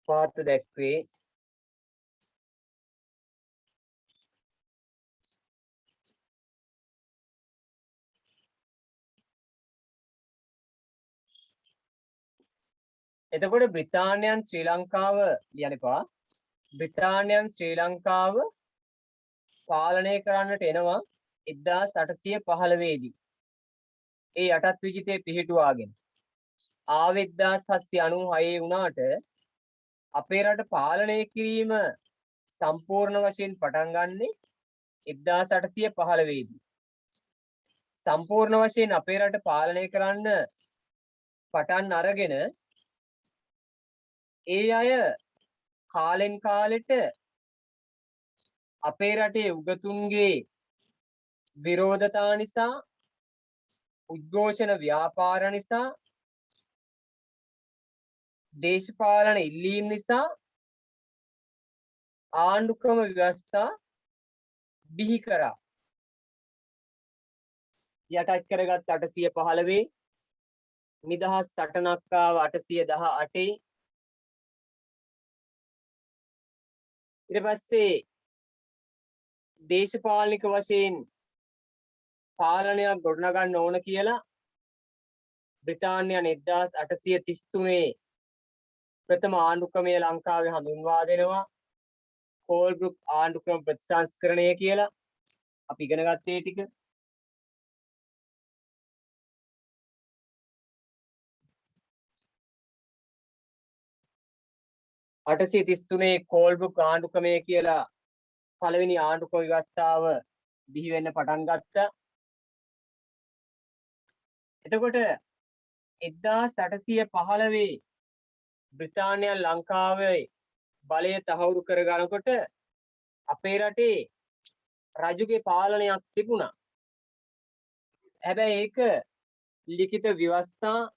පහත දැක්වේ එතකොට බ්‍රිතාන්‍යයන් ශ්‍රී ලංකාව ලියන්න එපා. බ්‍රිතාන්‍යයන් ශ්‍රී ලංකාව පාලනය කරන්නට එනවා 1815 දී. ඒ යටත් විජිතේ පිහිටුවාගෙන. ආවේ 1796 වුණාට අපේ රට පාලනය කිරීම සම්පූර්ණ වශයෙන් පටන් ගන්නෙ 1815 දී. සම්පූර්ණ වශයෙන් අපේ රට පාලනය කරන්න පටන් අරගෙන ඒ අය කාලෙන් කාලෙට අපේ රටේ උගතුන්ගේ විරෝධතා නිසා, උද්ඝෝෂණ ව්‍යාපාර නිසා, දේශපාලන ඉල්ලීම් නිසා ආණ්ඩුක්‍රම ව්‍යවස්ථා බිහි කරා. යටත් කරගත් 815 නිදහස් සටනක් ආව 818 ඊට පස්සේ දේශපාලනික වශයෙන් පාලනයක් ගොඩනගන්න ඕන කියලා බ්‍රිතාන්‍යයන් 1833 ප්‍රථම ආණ්ඩුක්‍රමය ලංකාවේ හඳුන්වා දෙනවා. කෝල්බ්‍රුක් ආණ්ඩුක්‍රම ප්‍රතිසංස්කරණය කියලා. අපි ඉගෙන ගත්තේ ටික. අටසිය 33 කෝල්බ්‍රුක් ආණ්ඩුක්‍රමය කියලා පළවෙනි ආණ්ඩුක්‍රම ව්‍යවස්ථාව බිහි වෙන්න පටන් ගත්තා. එතකොට 1815 බ්‍රිතාන්‍යයන් ලංකාවේ බලය තහවුරු කරගනකොට අපේ රටේ රජුගේ පාලනයක් තිබුණා. හැබැයි ඒක ලිඛිත ව්‍යවස්ථා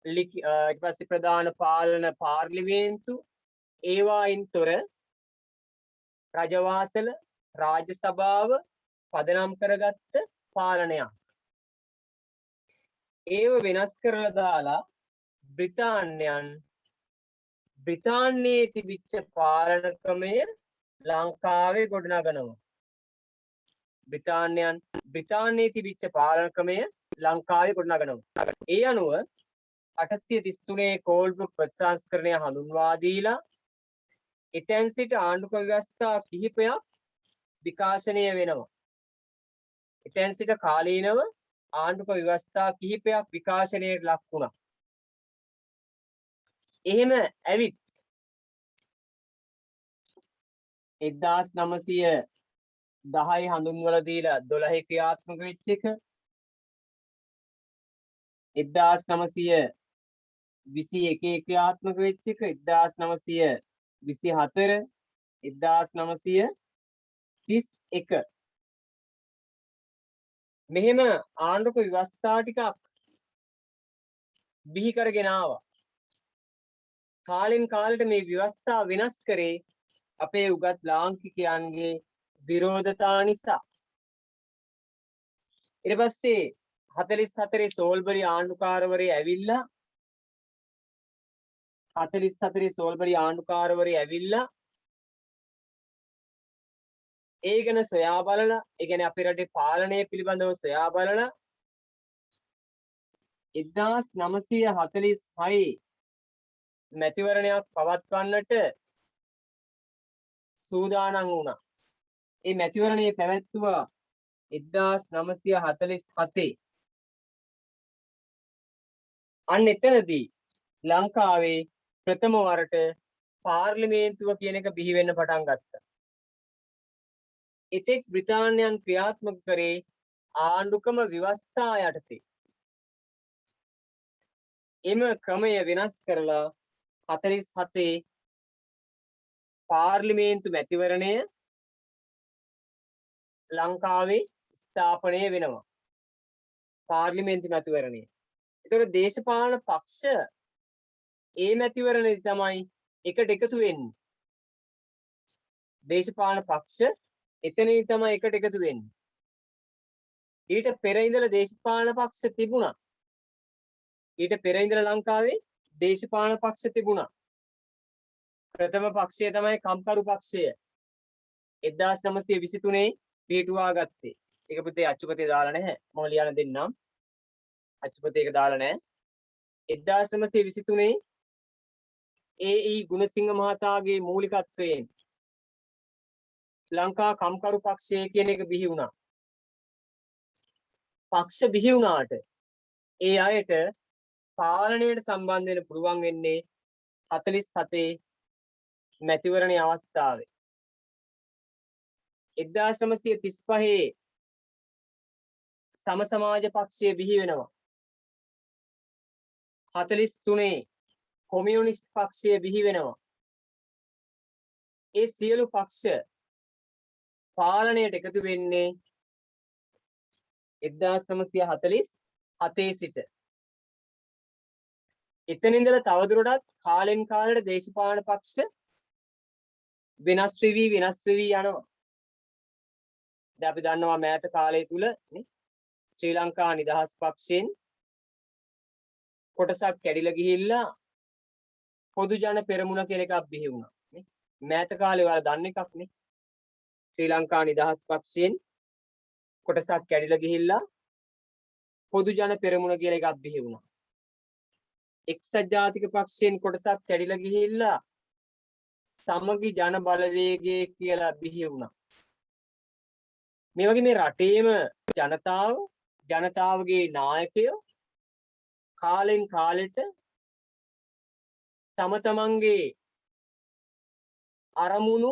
ඊට පස්සේ ප්‍රධාන පාලන පාර්ලිමේන්තු ඒවායින් තොර රජවාසල රාජ්‍ය සභාව පදනම් කරගත්ත පාලනයක්. ඒව වෙනස් කරලා දාලා බ්‍රිතාන්‍යයේ තිබිච්ච පාලන ක්‍රමය ලංකාවේ ගොඩනගනවා. බ්‍රිතාන්‍යයේ තිබිච්ච පාලන ක්‍රමය ලංකාවේ ගොඩනගනවා. ඒ අනුව 833 කෝල්බ්‍රුක් ප්‍රතිසංස්කරණය හඳුන්වා දීලා එතෙන් සිට ආණ්ඩුක්‍රම ව්‍යවස්ථා කිහිපයක් විකාශනය වෙනවා. එතෙන් සිට කාලීනව ආණ්ඩුක්‍රම ව්‍යවස්ථා කිහිපයක් විකාශනයට ලක් වුණා. එහෙම ඇවිත් 1910 හඳුන්වලා දීලා 12 ක්‍රියාත්මක වෙච්ච එක 1921 ක්‍රියාත්මක වෙච්ච එක 1924 1931 මෙහෙම ආණ්ඩුක ව්‍යවස්ථා ටිකක් බිහි කරගෙන ආවා. කාලෙන් කාලෙට මේ ව්‍යවස්ථා වෙනස් කරේ අපේ උගත් ලාංකිකයන්ගේ විරෝධතා නිසා. ඊට පස්සේ 44 සෝල්බරි ආණ්ඩුකාරවරේ ඇවිල්ලා 44 සෝල්බරි ආණ්ඩුකාරවරේ ඇවිල්ලා ඒ ගැන සොයා බලලා ඒ කියන්නේ අපේ රටේ පාලනය පිළිබඳව සොයා බලලා 1946 මැතිවරණයක් පවත්වන්නට සූදානම් වුණා. ඒ මැතිවරණය පැවැත්වුවා 1947. අන්න එතනදී ලංකාවේ ප්‍රථම වරට පාර්ලිමේන්තුව කියන එක බිහි වෙන්න පටන් ගත්තා. එතෙක් බ්‍රිතාන්‍යයන් ක්‍රියාත්මක කරේ ආණ්ඩුක්‍රම ව්‍යවස්ථා යටතේ. එම ක්‍රමය වෙනස් කරලා 47 පාර්ලිමේන්තු මැතිවරණය ලංකාවේ ස්ථාපනය වෙනවා. පාර්ලිමේන්තු මැතිවරණය. ඒතකොට දේශපාලන පක්ෂ ඒ මැතිවරණේ තමයි එකට එකතු වෙන්නේ. දේශපාලන පක්ෂ එතනදී තමයි එකට එකතු වෙන්නේ. ඊට පෙර ඉඳලා දේශපාලන පක්ෂ තිබුණා. ඊට පෙර ඉඳලා ලංකාවේ දේශපාලන පක්ෂ තිබුණා. ප්‍රථම පක්ෂය තමයි කම්කරු පක්ෂය. 1923 පිටුවා ගත්තේ. ඒක පුතේ අච්චුපතේ දාලා නැහැ. මම ලියන්න දෙන්නම්. අච්චුපතේ එක දාලා නැහැ. 1923 ඒ.ඊ. ගුණසිංහ මහතාගේ මූලිකත්වයෙන් ලංකා කම්කරු පක්ෂය කියන එක බිහි වුණා. පක්ෂ බිහි වුණාට ඒ අයට පාලනයට සම්බන්ධ වෙන්න පුළුවන් වෙන්නේ 47 මැතිවරණ අවස්ථාවේ. 1935 සම සමාජ පක්ෂය බිහි වෙනවා. 43 කොමියුනිස්ට් පක්ෂය බිහි වෙනවා. ඒ සියලු පක්ෂ පාලනයට එකතු වෙන්නේ 1947 සිට. එතන ඉඳලා තවදුරටත් කාලෙන් කාලයට දේශපාලන පක්ෂ වෙනස් වෙවි යනවා. දැන් අපි දන්නවා මෑත කාලය තුල නේ ශ්‍රී ලංකා නිදහස් පක්ෂයෙන් කොටසක් කැඩිලා ගිහිල්ලා පොදු ජන පෙරමුණ කියන එකක් බිහි වුණා නේ. මෑත කාලේ ඔයාලා දන්න එකක් නේ. ශ්‍රී ලංකා නිදහස් පක්ෂයෙන් කොටසක් කැඩිලා ගිහිල්ලා පොදු ජන පෙරමුණ කියලා එකක් බිහි වුණා. එක්සත් ජාතික පක්ෂයෙන් කොටසක් කැඩිලා ගිහිල්ලා සමගි ජන බලවේගය කියලා බිහි වුණා. මේ වගේ මේ රටේම ජනතාවගේ නායකයෝ කාලෙන් කාලෙට තම තමන්ගේ අරමුණු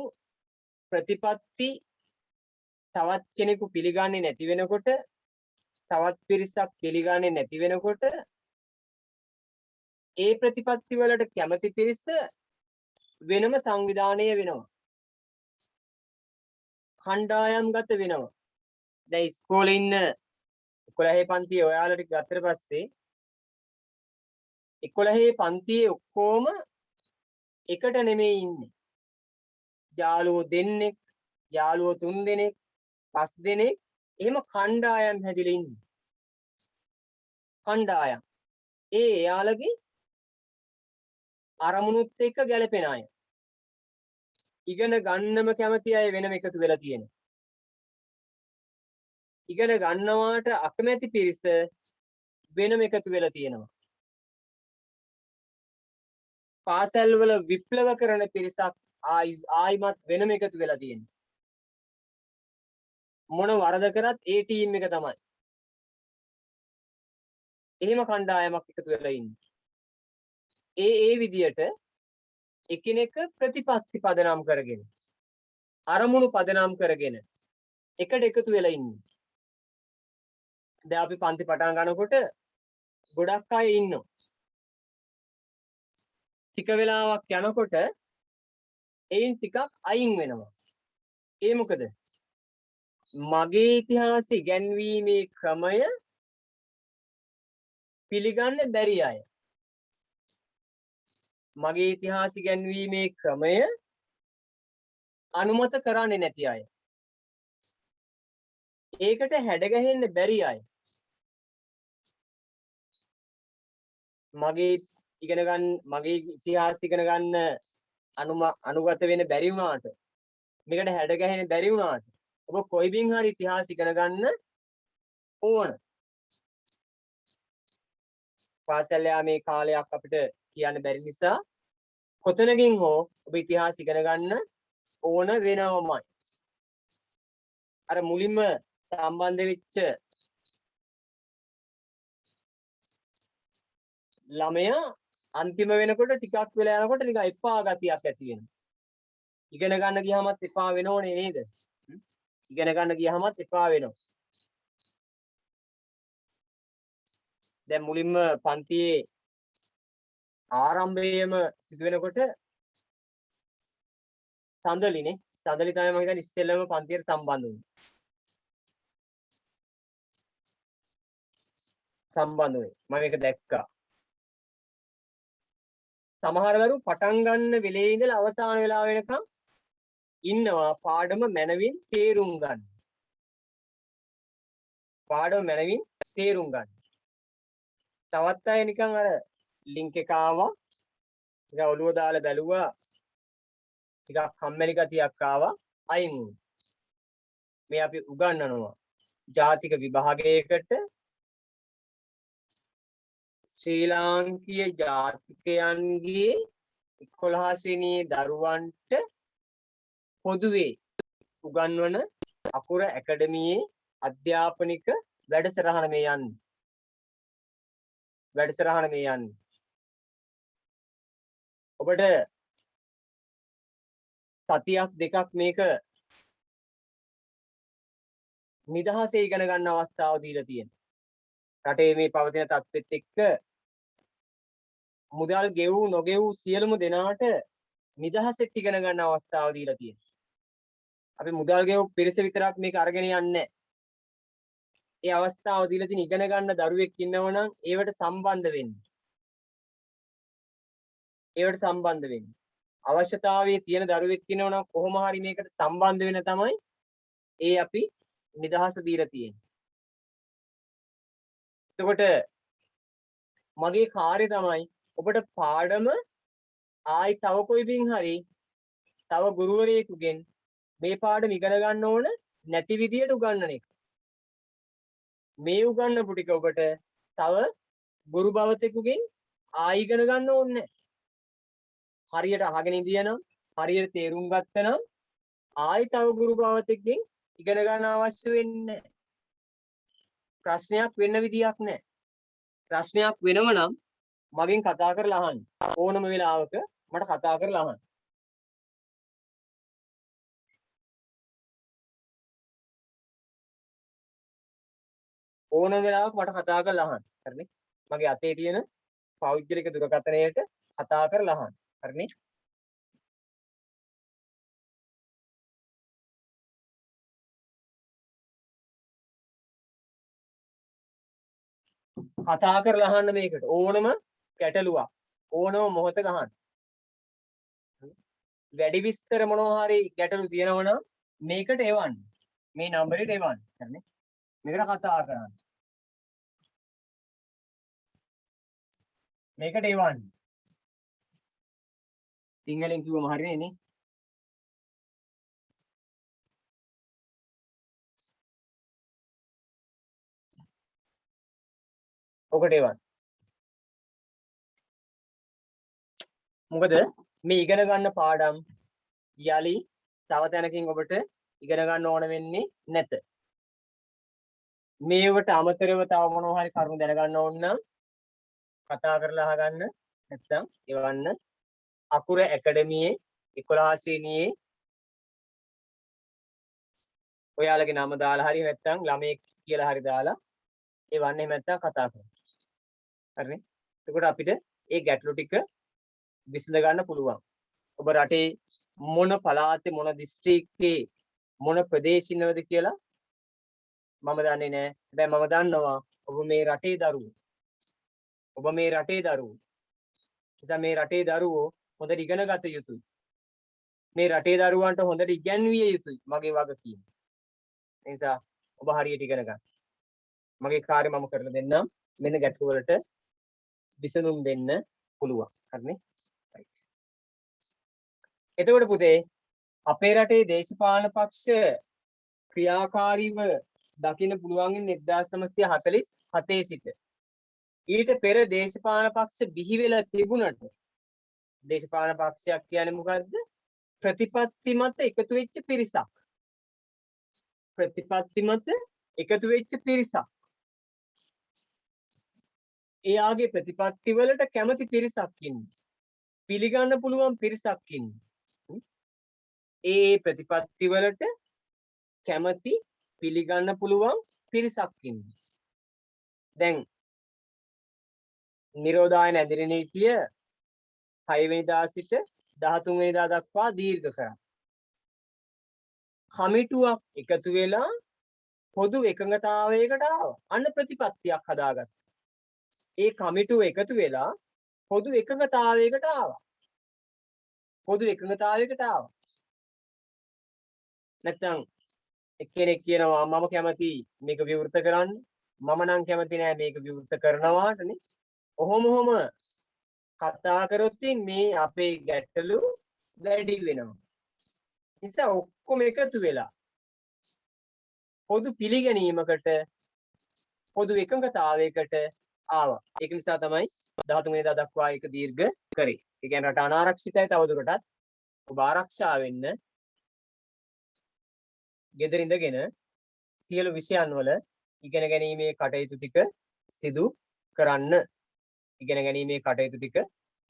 ප්‍රතිපත්ති තවත් කෙනෙකු පිළිගන්නේ නැති වෙනකොට තවත් පිරිසක් පිළිගන්නේ නැති වෙනකොට ඒ ප්‍රතිපත්ති වලට කැමති පිරිස වෙනම සංවිධානය වෙනවා. කණ්ඩායම්ගත වෙනවා. දැන් ඉස්කෝලේ ඉන්න 11 පන්තියේ ඔයාලට ගත්තට පස්සේ 11 පන්තියේ ඔක්කොම එකට නෙමෙයි ඉන්නේ. යාළුවෝ දෙන්නෙක්, යාළුවෝ 3 දෙනෙක්, 5 දෙනෙක් එහෙම කණ්ඩායම් හැදිලා ඉන්නේ. කණ්ඩායම්. එයාලගේ අරමුණුත් එක්ක ගැලපෙන අය. ඉගෙන ගන්නම කැමති අය වෙනම එකතු වෙලා තියෙනවා. ඉගෙන ගන්නවාට අකමැති පිරිස වෙනම එකතු වෙලා තියෙනවා. පාසල් වල විප්ලව කරන පිරිසක් ආයිමත් වෙනම එකතු වෙලා තියෙනවා. මොන වරද කරත් ඒ ටීම් එක තමයි. එහෙම කණ්ඩායමක් එකතු වෙලා ඉන්නේ. ඒ විදියට එකිනෙක ප්‍රතිපත්ති පදනම් කරගෙන අරමුණු පදනම් කරගෙන එකට එකතු වෙලා ඉන්නේ. දැන් අපි පන්ති පටන් ගන්නකොට ගොඩක් අය ඉන්නවා. ටික වෙලාවක් යනකොට එයින් ටිකක් අයින් වෙනවා. ඒ මොකද? මගේ ඉතිහාසය ඉගැන්වීමේ ක්‍රමය පිළිගන්න බැරි අය. මගේ ඉතිහාසය ඉගැන්වීමේ ක්‍රමය අනුමත කරන්නේ නැති අය. ඒකට හැඩගැහෙන්න බැරි අය. මගේ ඉතිහාසය ඉගෙන ගන්න අනුගත වෙන්න බැරි වුණාට මේකට හැඩගැහෙන්න බැරි වුණාට ඔබ කොයිබින් හරි ඉතිහාසය ඉගෙන ගන්න ඕන. පාසල් යාමේ කාලයක් අපිට කියන්න බැරි නිසා කොතනකින් හෝ ඔබ ඉතිහාසය ඉගෙන ගන්න ඕන වෙනවමයි. අර මුලින්ම සම්බන්ධ වෙච්ච ළමයා අන්තිම වෙනකොට ටිකක් වෙලා යනකොට නිකන් එපා ගතියක් ඇති වෙනවා. ඉගෙන ගන්න ගියාමත් එපා වෙනෝනේ නේද? ඉගෙන ගන්න ගියාමත් එපා වෙනවා. දැන් මුලින්ම පන්තියේ ආරම්භයේම සිදු වෙනකොට සඳලිනේ සඳලි තමයි මම හිතන්නේ ඉස්සෙල්ලම පන්තියට සම්බන්ධ වුනේ. මම ඒක දැක්කා. සමහර දරුවෝ පටන් ගන්න වෙලේ ඉඳලා අවසාන වෙලාව වෙනකම් ඉන්නවා පාඩම මනවින් තේරුම් ගන්න. පාඩම මනවින් තේරුම් ගන්න. තවත් අය නිකන් අර ලින්ක් එක ආවා. නිකන් ඔළුව දාලා බැලුවා. ටිකක් කම්මැලි ගතියක් ආවා. අයින් වුණා. මේ අපි උගන්වනවා. ජාතික විභාගයකට ශ්‍රී ලාංකීය ජාතිකයන්ගේ 11 ශ්‍රේණියේ දරුවන්ට පොදුවේ උගන්වන අකුර ඇකඩමියේ අධ්‍යාපනික වැඩසටහන මේ යන්නේ. ඔබට සතියක් දෙකක් මේක නිදහසේ ඉගෙන ගන්න අවස්ථාව දීලා තියෙනවා. රටේ මේ පවතින තත්ත්වෙත් එක්ක මුදල් ගෙවූ නොගෙවූ සියලුම දෙනාට නිදහසෙත් ඉගෙන ගන්න අවස්ථාව දීලා තියෙනවා. අපි මුදල් ගෙවූ පිරිස විතරක් මේක අරගෙන යන්නේ නැහැ. ඒ අවස්ථාව දීලා තියෙන ඉගෙන ගන්න දරුවෙක් ඉන්නවනම් ඒවට සම්බන්ධ වෙන්න. අවශ්‍යතාවයේ තියෙන දරුවෙක් ඉන්නවනම් කොහොම හරි මේකට සම්බන්ධ වෙන තමයි ඒ අපි නිදහස දීලා තියෙන්නේ. එතකොට මගේ කාර්යය තමයි ඔබට පාඩම ආයි තව කොයිකින් හරි තව ගුරුවරයෙකුගෙන් මේ පාඩම ඉගෙන ගන්න ඕන නැති විදියට උගන්වන එක. මේ උගන්වපු ටික ඔබට තව ගුරු භවතෙකුගෙන් ආයි ඉගෙන ගන්න ඕනේ නැහැ. හරියට අහගෙන ඉඳියනම් හරියට තේරුම් ගත්තනම් ආයි තව ගුරු භවතෙක්ගෙන් ඉගෙන ගන්න අවශ්‍ය වෙන්නේ නැහැ. ප්‍රශ්නයක් වෙන්න විදියක් නැහැ. ප්‍රශ්නයක් වෙනව නම් මගෙන් කතා කරලා අහන්න. ඕනම වෙලාවක මට කතා කරලා අහන්න. ඕනම වෙලාවක මට කතා කරලා අහන්න. හරිනේ? මගේ අතේ තියෙන පෞද්ගලික දුරකථනයට කතා කරලා අහන්න. හරිනේ? කතා කරලා අහන්න මේකට ඕනම ගැටලුවක් ඕනම මොහොතක අහන්න. වැඩි විස්තර මොනවා හරි ගැටලු තියෙනවා නම් මේකට එවන්න. මේ නම්බරයට එවන්න. හරිනේ? මේකට කතා කරන්න. මේකට එවන්න. සිංහලෙන් කිව්වම හරිනේ නේ? ඔකට එවන්න. මොකද මේ ඉගෙන ගන්න පාඩම් යලි තව තැනකින් ඔබට ඉගෙන ගන්න ඕන වෙන්නේ නැත. මේවට අමතරව තව මොනවා හරි කරුණු දැනගන්න ඕන නම් කතා කරලා අහගන්න. නැත්නම් එවන්න. අකුර ඇකඩමියේ 11 ශ්‍රේණියේ ඔයාලගේ නම දාලා හරි නැත්නම් ළමයෙක් කියලා හරි දාලා එවන්න. එහෙම නැත්නම් කතා කරන්න. හරිනේ? එතකොට අපිට ඒ ගැටලු ටික විසඳ ගන්න පුළුවන්. ඔබ රටේ මොන පළාතේ මොන දිස්ත්‍රික්කේ මොන ප්‍රදේශිනවද කියලා මම දන්නේ නැහැ. හැබැයි මම දන්නවා ඔබ මේ රටේ දරුවෝ. ඔබ මේ රටේ දරුවෝ. නිසා මේ රටේ දරුවෝ හොඳට ඉගෙන ගත යුතුයි. මේ රටේ දරුවන්ට හොඳට ඉගැන්විය යුතුයි. මගේ වගකීම. ඒ නිසා ඔබ හරියට ඉගෙන ගන්න. මගේ කාර්යය මම කරලා දෙන්නම්. මෙන්න ගැටලු වලට විසඳුම් දෙන්න පුළුවන්. හරිනේ? right. එතකොට පුතේ අපේ රටේ දේශපාලන පක්ෂ ක්‍රියාකාරීව දකින්න පුළුවන් ඉන්නේ 1947 සිට. ඊට පෙර දේශපාලන පක්ෂ බිහි වෙලා තිබුණට දේශපාලන පක්ෂයක් කියන්නේ මොකද්ද? ප්‍රතිපත්ති මත එකතු වෙච්ච පිරිසක්. ප්‍රතිපත්ති මත එකතු වෙච්ච පිරිසක්. එයාගේ ප්‍රතිපත්ති වලට කැමති පිරිසක් ඉන්නේ. පිළිගන්න පුළුවන් පිරිසක් ඉන්නේ. ඒ ප්‍රතිපත්ති වලට කැමති පිළිගන්න පුළුවන් පිරිසක් ඉන්නේ. දැන් නිරෝධායන ඇදිරි නීතිය 6 වෙනිදා සිට 13 වෙනිදා දක්වා දීර්ඝ කරා. කමිටුවක් එකතු වෙලා පොදු එකඟතාවයකට ආවා. අන්න ප්‍රතිපත්තියක් හදාගත්තා. ඒ කමිටුව එකතු වෙලා පොදු එකඟතාවයකට ආවා. පොදු එකඟතාවයකට ආවා. නැත්නම් එක්කෙනෙක් කියනවා මම කැමති මේක විවෘත කරන්න. මම නම් කැමති නෑ මේක විවෘත කරනවාටනේ. ඔහොම කතා කරොත් මේ අපේ ගැටලු වැඩි වෙනවා. නිසා ඔක්කොම එකතු වෙලා පොදු පිළිගැනීමකට පොදු එකඟතාවයකට ආවා. ඒක නිසා තමයි 13 වෙනිදා දක්වා ඒක දීර්ඝ කරේ. ඒ කියන්නේ රට අනාරක්ෂිතයි තවදුරටත් ඔබ ආරක්ෂා වෙන්න ගෙදර ඉඳගෙන සියලු විෂයන් වල ඉගෙන ගැනීමේ කටයුතු ටික සිදු කරන්න. ඉගෙන ගැනීමේ කටයුතු ටික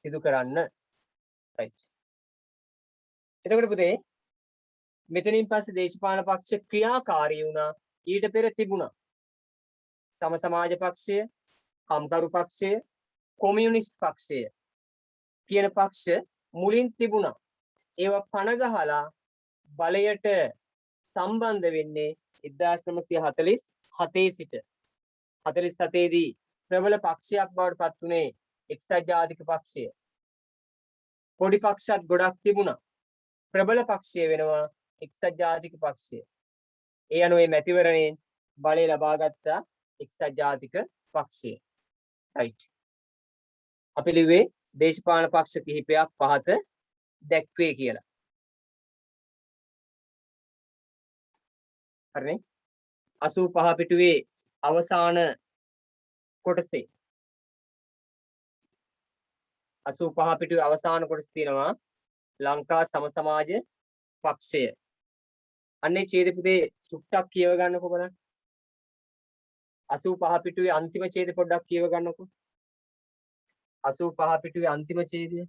සිදු කරන්න. right. එතකොට පුතේ මෙතනින් පස්සේ දේශපාලන පක්ෂ ක්‍රියාකාරී වුණා. ඊට පෙර තිබුණා සම සමාජ පක්ෂය, කම්කරු පක්ෂය, කොමියුනිස්ට් පක්ෂය කියන පක්ෂ මුලින් තිබුණා. ඒවා පණ ගහලා බලයට සම්බන්ධ වෙන්නේ 1947 සිට. 47 දී ප්‍රබල පක්ෂයක් බවට පත් වුණේ එක්සත් ජාතික පක්ෂය. පොඩි පක්ෂත් ගොඩක් තිබුණා. ප්‍රබල පක්ෂය වෙනවා එක්සත් ජාතික පක්ෂය. ඒ අනුව මේ මැතිවරණයෙන් බලය ලබා ගත්තා එක්සත් ජාතික පක්ෂය. right. අපි ලිව්වේ දේශපාලන පක්ෂ කිහිපයක් පහත දැක්වේ කියලා. හරිනේ? 85 පිටුවේ අවසාන කොටසේ 85 පිටුවේ අවසාන කොටස තියෙනවා ලංකා සම සමාජ පක්ෂය. අන්නේ ඡේද පුතේ චුට්ටක් කියව ගන්නකො බලන්න. 85 පිටුවේ අන්තිම ඡේද පොඩ්ඩක් කියව ගන්නකො. 85 පිටුවේ අන්තිම ඡේදය.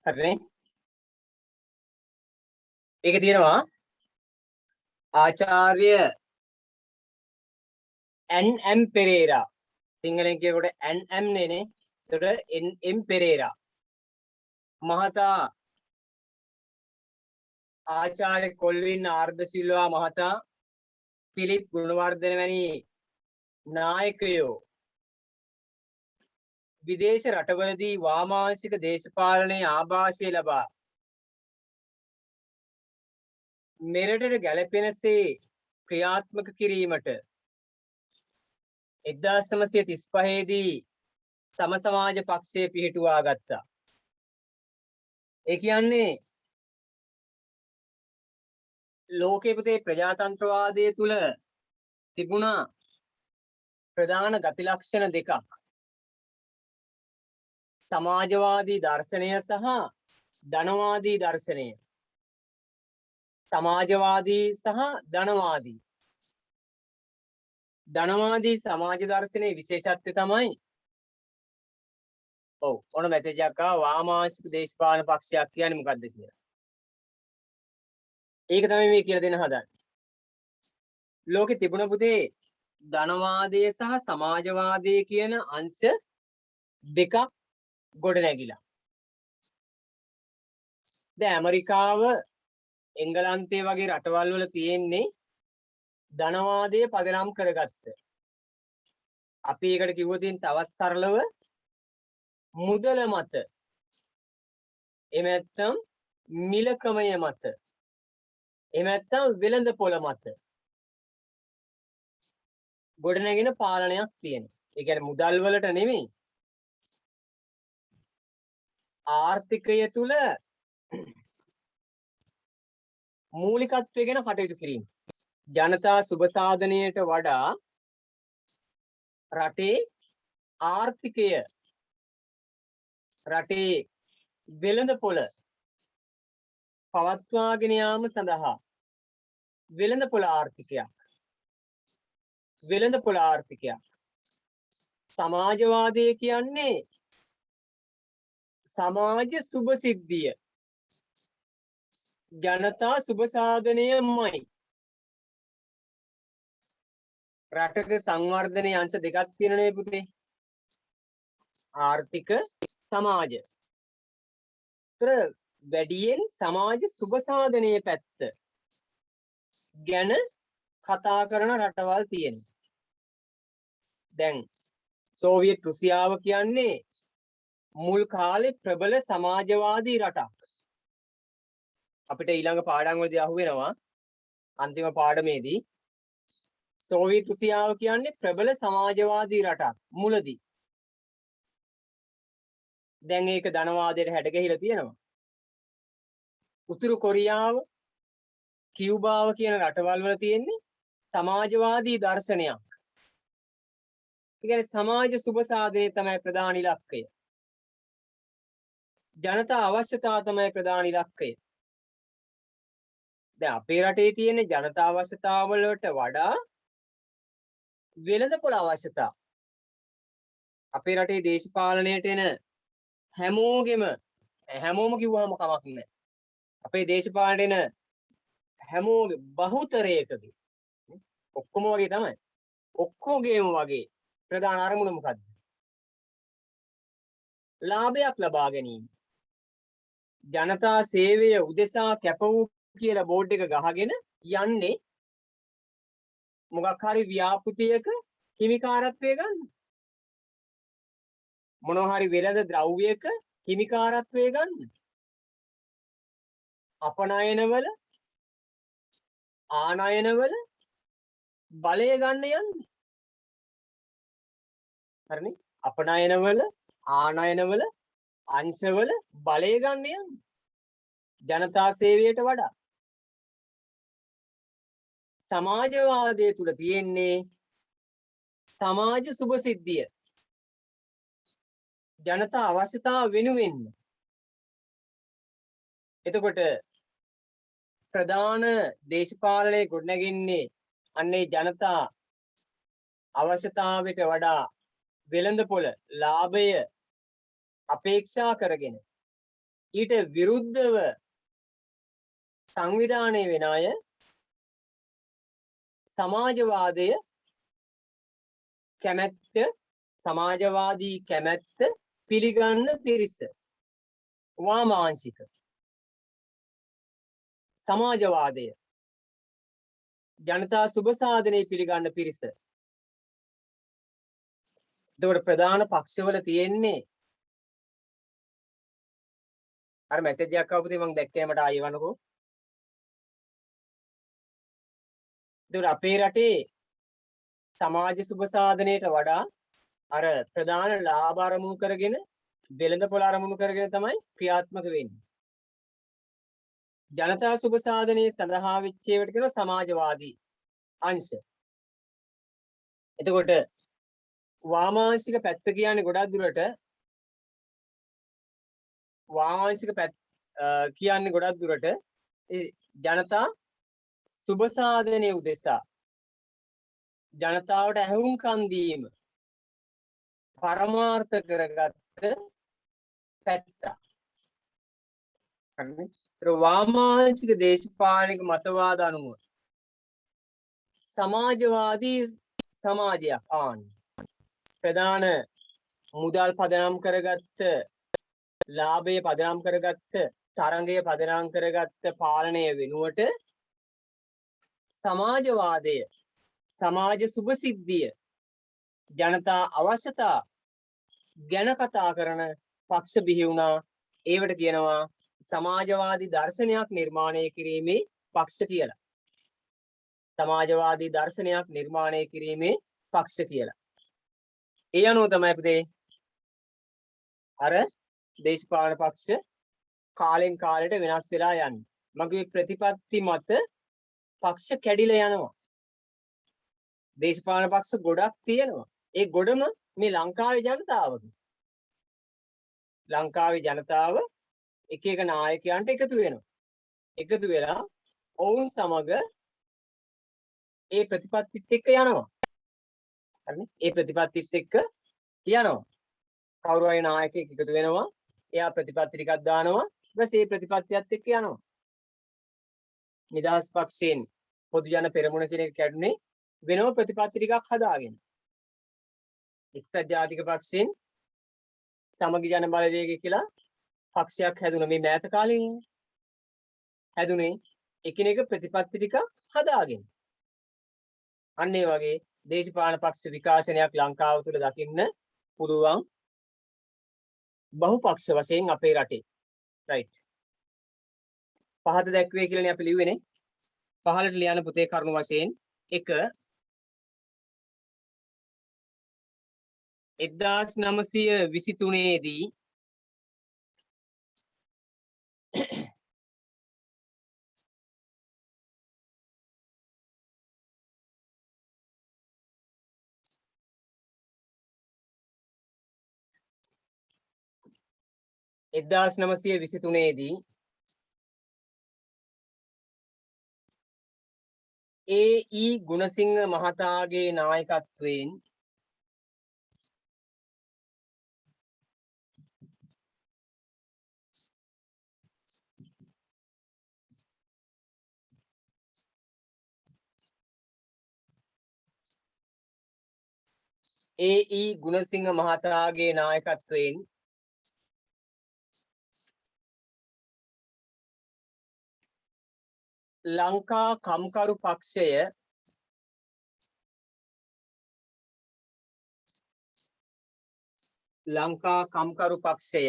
හරිනේ. ඒක තියෙනවා ආචාර්ය එන්.එම්. පෙරේරා. සිංහලෙන් කියනකොට එන්.එම්. නේ. ඒතකොට එන්.එම්. පෙරේරා. මහතා ආචාර්ය කොල්වින් ආර්ද සිල්වා මහතා, පිලිප් ගුණවර්ධන වැනි නායකයෝ විදේශ රටවලදී වාමාංශික දේශපාලනයේ ආభాෂය ලබා මෙරටට ගැලපෙනසේ ක්‍රියාත්මක කිරීමට 1935 දී සම සමාජ පක්ෂය පිහිටුවා ගත්තා. ඒ කියන්නේ ලෝකයේ පුතේ ප්‍රජාතන්ත්‍රවාදයේ තුල තිබුණා ප්‍රධාන ගති ලක්ෂණ දෙකක්. සමාජවාදී දර්ශනය සහ ධනවාදී දර්ශනය. සමාජවාදී සහ ධනවාදී. ධනවාදී සමාජ දර්ශනයේ විශේෂත්වය තමයි ඔන්න මැසේජ් එකක් ආවා වාමාංශික දේශපාලන පක්ෂයක් කියන්නේ මොකක්ද කියලා. ඒක තමයි මේ කියලා දෙන්න හදන්නේ. ලෝකේ තිබුණ පුතේ ධනවාදයේ සහ සමාජවාදයේ කියන අංශ දෙකක් ගොඩ නැගිලා. දැන් ඇමරිකාව එංගලන්තය වගේ රටවල් වල තියෙන්නේ ධනවාදයේ පදනම් කරගත්ත. අපි ඒකට කිව්වොත් තවත් සරලව මුදල මත එහෙම නැත්නම් මිල ක්‍රමය මත එහෙම නැත්නම් වෙළඳ පොළ මත ගොඩනැගෙන පාලනයක් තියෙනවා. ඒ කියන්නේ මුදල් වලට නෙමෙයි ආර්ථිකය තුල මූලිකත්වය ගැන කටයුතු කිරීම. ජනතා සුබ සාධනයට වඩා රටේ ආර්ථිකය රටේ වෙළඳ පොළ පවත්වාගෙන යාම සඳහා වෙළඳ පොළ ආර්ථිකයක් සමාජවාදය කියන්නේ සමාජ සුබ සිද්ධිය ජනතා සුබ සාධනයමයි. රටක සංවර්ධනයේ අංශ දෙකක් තියෙනනේ පුතේ. ආර්ථික සමාජ. ඒතර වැඩියෙන් සමාජ සුබ සාධනයේ පැත්ත ගැන කතා කරන රටවල් තියෙනවා. දැන් සෝවියට් රුසියාව කියන්නේ මුල් කාලේ ප්‍රබල සමාජවාදී රටක්. අපිට ඊළඟ පාඩම් වලදී අහුවෙනවා අන්තිම පාඩමේදී සෝවියට් රුසියාව කියන්නේ ප්‍රබල සමාජවාදී රටක් මුලදී. දැන් ඒක ධනවාදයට හැඩ ගැහිලා තියෙනවා. උතුරු කොරියාව, කියුබාව කියන රටවල් වල තියෙන්නේ සමාජවාදී දර්ශනයක්. ඒ කියන්නේ සමාජ සුබ සාධනය තමයි ප්‍රධාන ඉලක්කය. ජනතා අවශ්‍යතාව තමයි ප්‍රධාන ඉලක්කය. දැන් අපේ රටේ තියෙන ජනතා අවශ්‍යතාව වලට වඩා වෙළඳපොළ අවශ්‍යතාව. අපේ රටේ දේශපාලනයට එන හැමෝම කිව්වම කමක් නැහැ. අපේ දේශපාලනයට එන හැමෝගේ බහුතරයකගේ ඔක්කොම වගේ තමයි. ඔක්කොගේම වගේ ප්‍රධාන අරමුණ මොකද්ද? ලාභයක් ලබා ගැනීම. ජනතා සේවය උදෙසා කැප වූ කියලා බෝඩ් එක ගහගෙන යන්නේ මොකක් හරි ව්‍යාපෘතියක හිමිකාරත්වය ගන්න. මොනවා හරි වෙළඳ ද්‍රව්‍යයක හිමිකාරත්වය ගන්න. අපනයනවල ආනයනවල බලය ගන්න යන්නේ. හරිනේ? අපනයනවල ආනයනවල අංශවල බලය ගන්න යන්නේ. ජනතා සේවයට වඩා සමාජවාදයේ තුල තියෙන්නේ සමාජ සුබ සිද්ධිය. ජනතා අවශ්‍යතාව වෙනුවෙන්. එතකොට ප්‍රධාන දේශපාලනයේ ගොඩනැගෙන්නේ අන්නේ ජනතා අවශ්‍යතාවයට වඩා වෙළඳපොළ ලාභය අපේක්ෂා කරගෙන ඊට විරුද්ධව සංවිධානය වෙන අය සමාජවාදය කැමැත්ත සමාජවාදී කැමැත්ත පිළිගන්න පිරිස වාමාංශික සමාජවාදය ජනතා සුබ සාධනය පිළිගන්න පිරිස. එතකොට ප්‍රධාන පක්ෂවල තියෙන්නේ අර මැසේජ් එකක් ආපුදී මම දැක්කේ මට ආයෙ වන්නකෝ. එතකොට අපේ රටේ සමාජ සුබ සාධනයට වඩා අර ප්‍රධාන ලාභ අරමුණු කරගෙන වෙළඳපොළ අරමුණු කරගෙන තමයි ක්‍රියාත්මක වෙන්නේ. ජනතා සුබ සාධනයේ සඳහා වෙච්ච ඒවට කියනවා සමාජවාදී අංශ. එතකොට වාමාංශික පැත්ත කියන්නේ ගොඩක් දුරට වාමාංශික පැත්ත කියන්නේ ගොඩක් දුරට ඒ ජනතා සුබ සාධනයේ උදෙසා ජනතාවට ඇහුම්කන් දීම පරමාර්ථ කරගත්ත පැත්ත. හරිනේ. ඒ වාමාංශික දේශපාලනික මතවාද අනුව සමාජවාදී සමාජයක් ප්‍රධාන මුදල් පදනම් කරගත්ත ලාභය පදනම් කරගත්ත තරංගය පදනම් කරගත්ත පාලනය වෙනුවට සමාජවාදය සමාජ සුභසිද්ධිය ජනතා අවශ්‍යතා ගැන කතා කරන පක්ෂ බිහි වුණා. ඒවට කියනවා සමාජවාදී දර්ශනයක් නිර්මාණය කිරීමේ පක්ෂ කියලා. සමාජවාදී දර්ශනයක් නිර්මාණය කිරීමේ පක්ෂ කියලා. ඒ අනුව තමයි පුතේ අර දේශපාලන පක්ෂ කාලෙන් කාලයට වෙනස් වෙලා යන්නේ. මගේ ප්‍රතිපත්ති මත පක්ෂ කැඩිලා යනවා. දේශපාලන පක්ෂ ගොඩක් තියෙනවා. ඒ ගොඩම මේ ලංකාවේ ජනතාවගේ. ලංකාවේ ජනතාව එක එක නායකයන්ට එකතු වෙනවා. එකතු වෙලා ඔවුන් සමග ඒ ප්‍රතිපත්තිත් එක්ක යනවා. හරිනේ? ඒ ප්‍රතිපත්තිත් එක්ක යනවා. කවුරු හරි නායකයෙක් එකතු වෙනවා. එයා ප්‍රතිපත්ති ටිකක් දානවා. ඊපස්සේ මේ ප්‍රතිපත්තියත් එක්ක යනවා. නිදහස් පක්ෂයෙන් පොදු ජන පෙරමුණ කියන එක කැඩුනේ වෙනම ප්‍රතිපත්ති ටිකක් හදාගෙන. එක්සත් ජාතික පක්ෂයෙන් සමගි ජන බලවේගය කියලා පක්ෂයක් හැදුණා මේ මෑත කාලේ. හැදුනේ එකිනෙක ප්‍රතිපත්ති ටිකක් හදාගෙන. අන්න ඒ වගේ දේශපාලන පක්ෂ විකාශනයක් ලංකාව තුළ දකින්න පුළුවන් බහුපක්ෂ වශයෙන් අපේ රටේ. රයිට්. පහත දැක්වේ කියලානේ අපි ලිව්වේනේ. පහලට ලියන පුතේ කරුණු වශයෙන් 1 1923 දී ඒ.ඊ. ගුණසිංහ මහතාගේ නායකත්වයෙන් ඒ.ඊ. ගුණසිංහ මහතාගේ නායකත්වයෙන් ලංකා කම්කරු පක්ෂය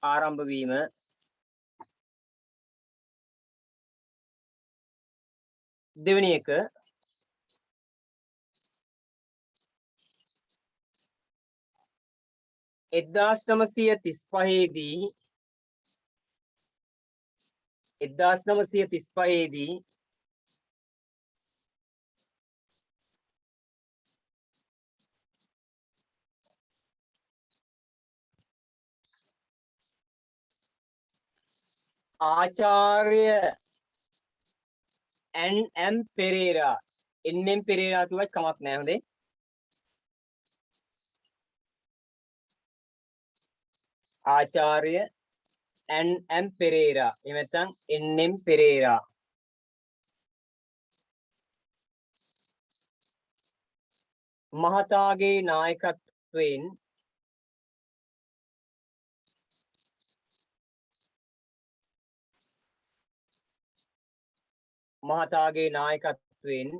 ආරම්භ වීම දෙවෙනි එක 1935 දී 1935 දී ආචාර්ය එන්.එම්. පෙරේරා එන්.එම්. පෙරේරා කිව්වත් කමක් නැහැ හොඳේ. ආචාර්ය එන්.එම්. පෙරේරා එහෙම නැත්නම් එන්.එම්. පෙරේරා මහතාගේ නායකත්වයෙන්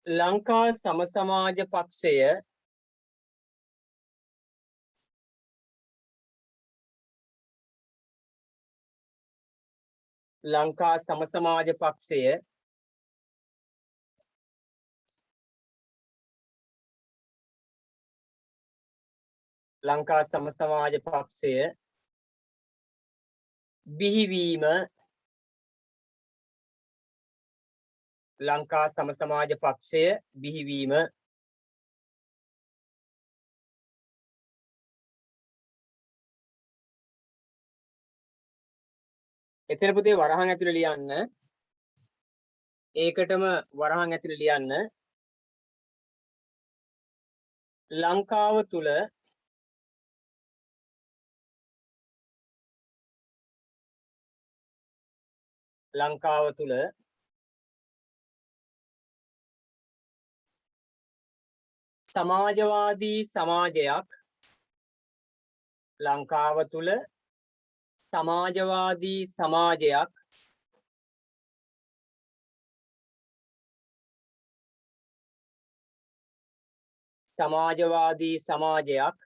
ලංකා සම සමාජ පක්ෂය ලංකා සම සමාජ පක්ෂය ලංකා සම සමාජ පක්ෂය බිහිවීම ලංකා සම සමාජ පක්ෂය බිහිවීම එතන පුතේ වරහන් ඇතුලේ ලියන්න ඒකටම වරහන් ඇතුලේ ලියන්න ලංකාව තුල සමාජවාදී සමාජයක් ලංකාව තුල සමාජවාදී සමාජයක් සමාජවාදී සමාජයක්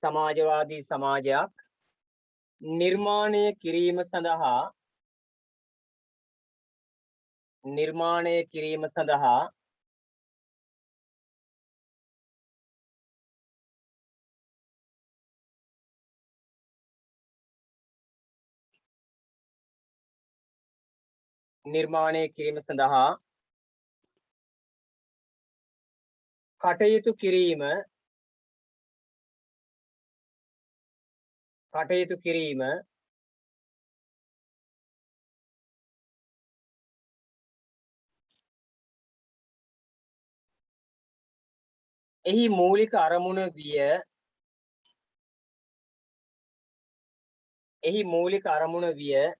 සමාජවාදී සමාජයක් නිර්මාණය කිරීම සඳහා කටයුතු කිරීම එහි මූලික අරමුණ විය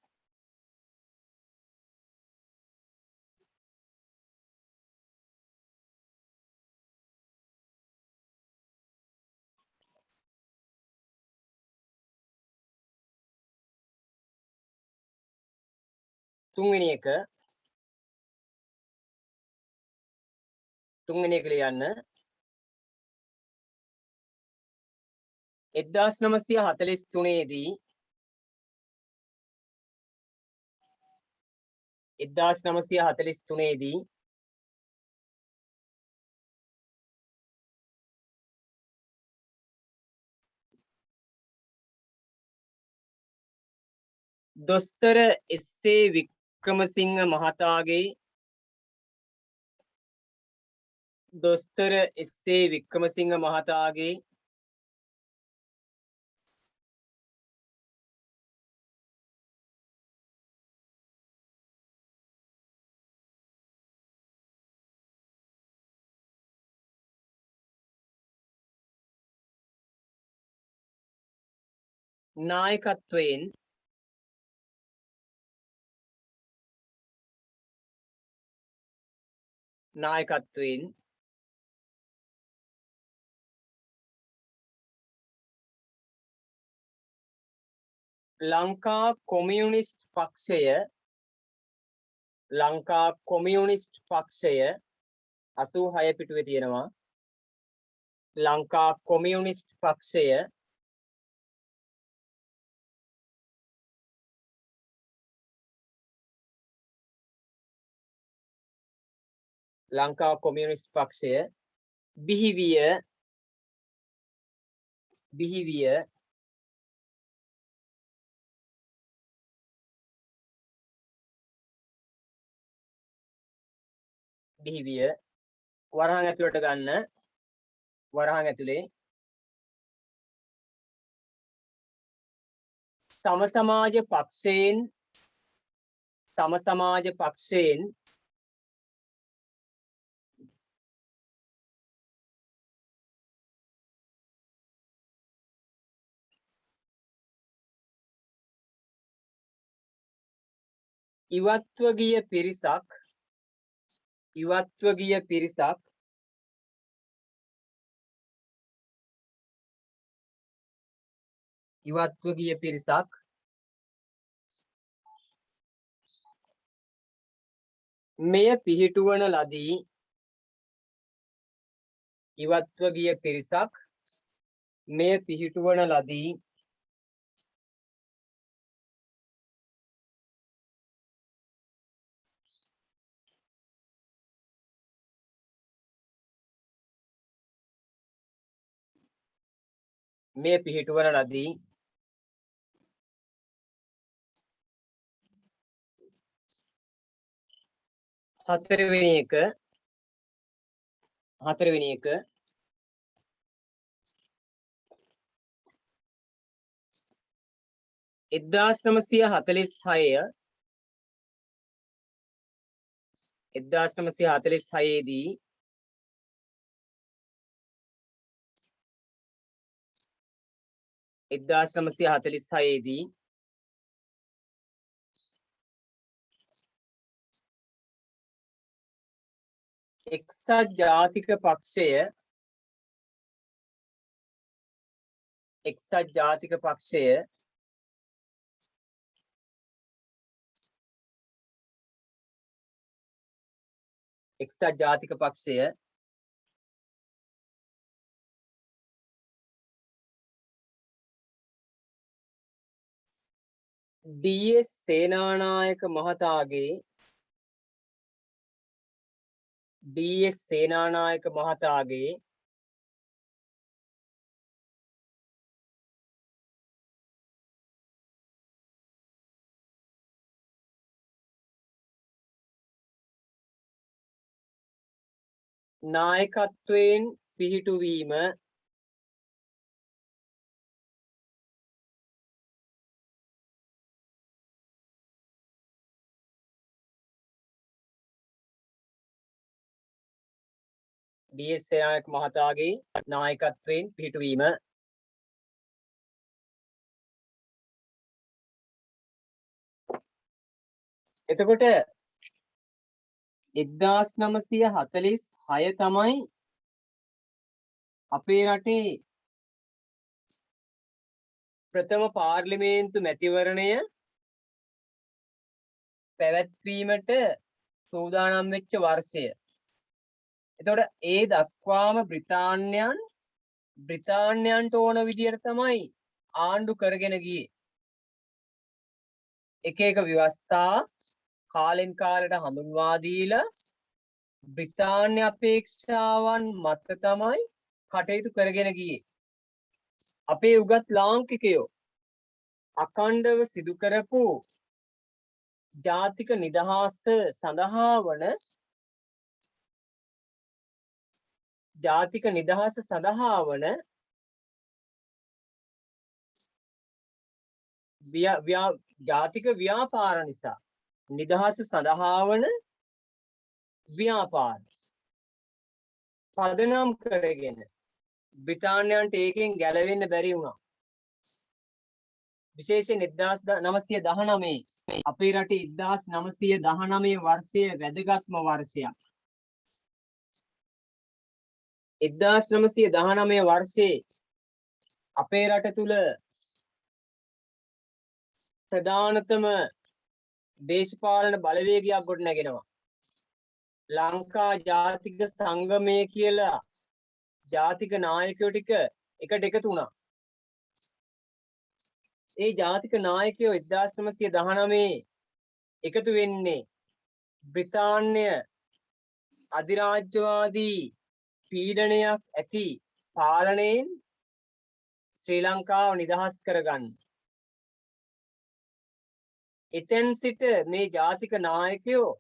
තුන්වෙනි එක ලියන්න 1943 දී දොස්තර එස්.ඒ. වික්‍රමසිංහ මහතාගේ නායකත්වයෙන් ලංකා කොමියුනිස්ට් පක්ෂය 86 පිටුවේ තියෙනවා ලංකා කොමියුනිස්ට් පක්ෂය ලංකා කොමියුනිස්ට් පක්ෂය බිහිවිය වරහන් ඇතුළට ගන්න වරහන් ඇතුලේ සම සමාජ පක්ෂයෙන් ඉවත්ව ගිය පිරිසක් මෙය පිහිටුවන ලදී හතරවෙනි එක 1946 දී එක්සත් ජාතික පක්ෂය ඩී.එස්. සේනානායක මහතාගේ නායකත්වයෙන් පිහිටුවීම ඩී.එස්. සේනානායක මහතාගේ නායකත්වයෙන් පිහිටුවීම එතකොට 1946 තමයි අපේ රටේ ප්‍රථම පාර්ලිමේන්තු මැතිවරණය පැවැත්වීමට සූදානම් වෙච්ච වර්ෂය. එතකොට ඒ දක්වාම බ්‍රිතාන්‍යයන්ට ඕන විදියට තමයි ආණ්ඩු කරගෙන ගියේ. එක ව්‍යවස්ථා කාලෙන් කාලට හඳුන්වා දීලා බ්‍රිතාන්‍ය අපේක්ෂාවන් මත තමයි කටයුතු කරගෙන ගියේ. අපේ උගත් ලාංකිකයෝ අඛණ්ඩව සිදු කරපු ජාතික නිදහස සඳහා වන ජාතික ව්‍යාපාර නිසා නිදහස සඳහා වන ව්‍යාපාර පදනම් කරගෙන බ්‍රිතාන්‍යයන්ට ඒකෙන් ගැලවෙන්න බැරි වුණා. විශේෂයෙන් 1919 අපේ රටේ 1919 වර්ෂය වැදගත්ම වර්ෂයක්. 1919 වර්ෂයේ අපේ රට තුල ප්‍රධානතම දේශපාලන බලවේගයක් ගොඩ නැගෙනවා. ලංකා ජාතික සංගමය කියලා ජාතික නායකයෝ ටික එකට එකතු වුණා. ඒ ජාතික නායකයෝ 1919 එකතු වෙන්නේ බ්‍රිතාන්‍ය අධිරාජ්‍යවාදී පීඩනයක් ඇති පාලනයෙන් ශ්‍රී ලංකාව නිදහස් කරගන්න. එතෙන් සිට මේ ජාතික නායකයෝ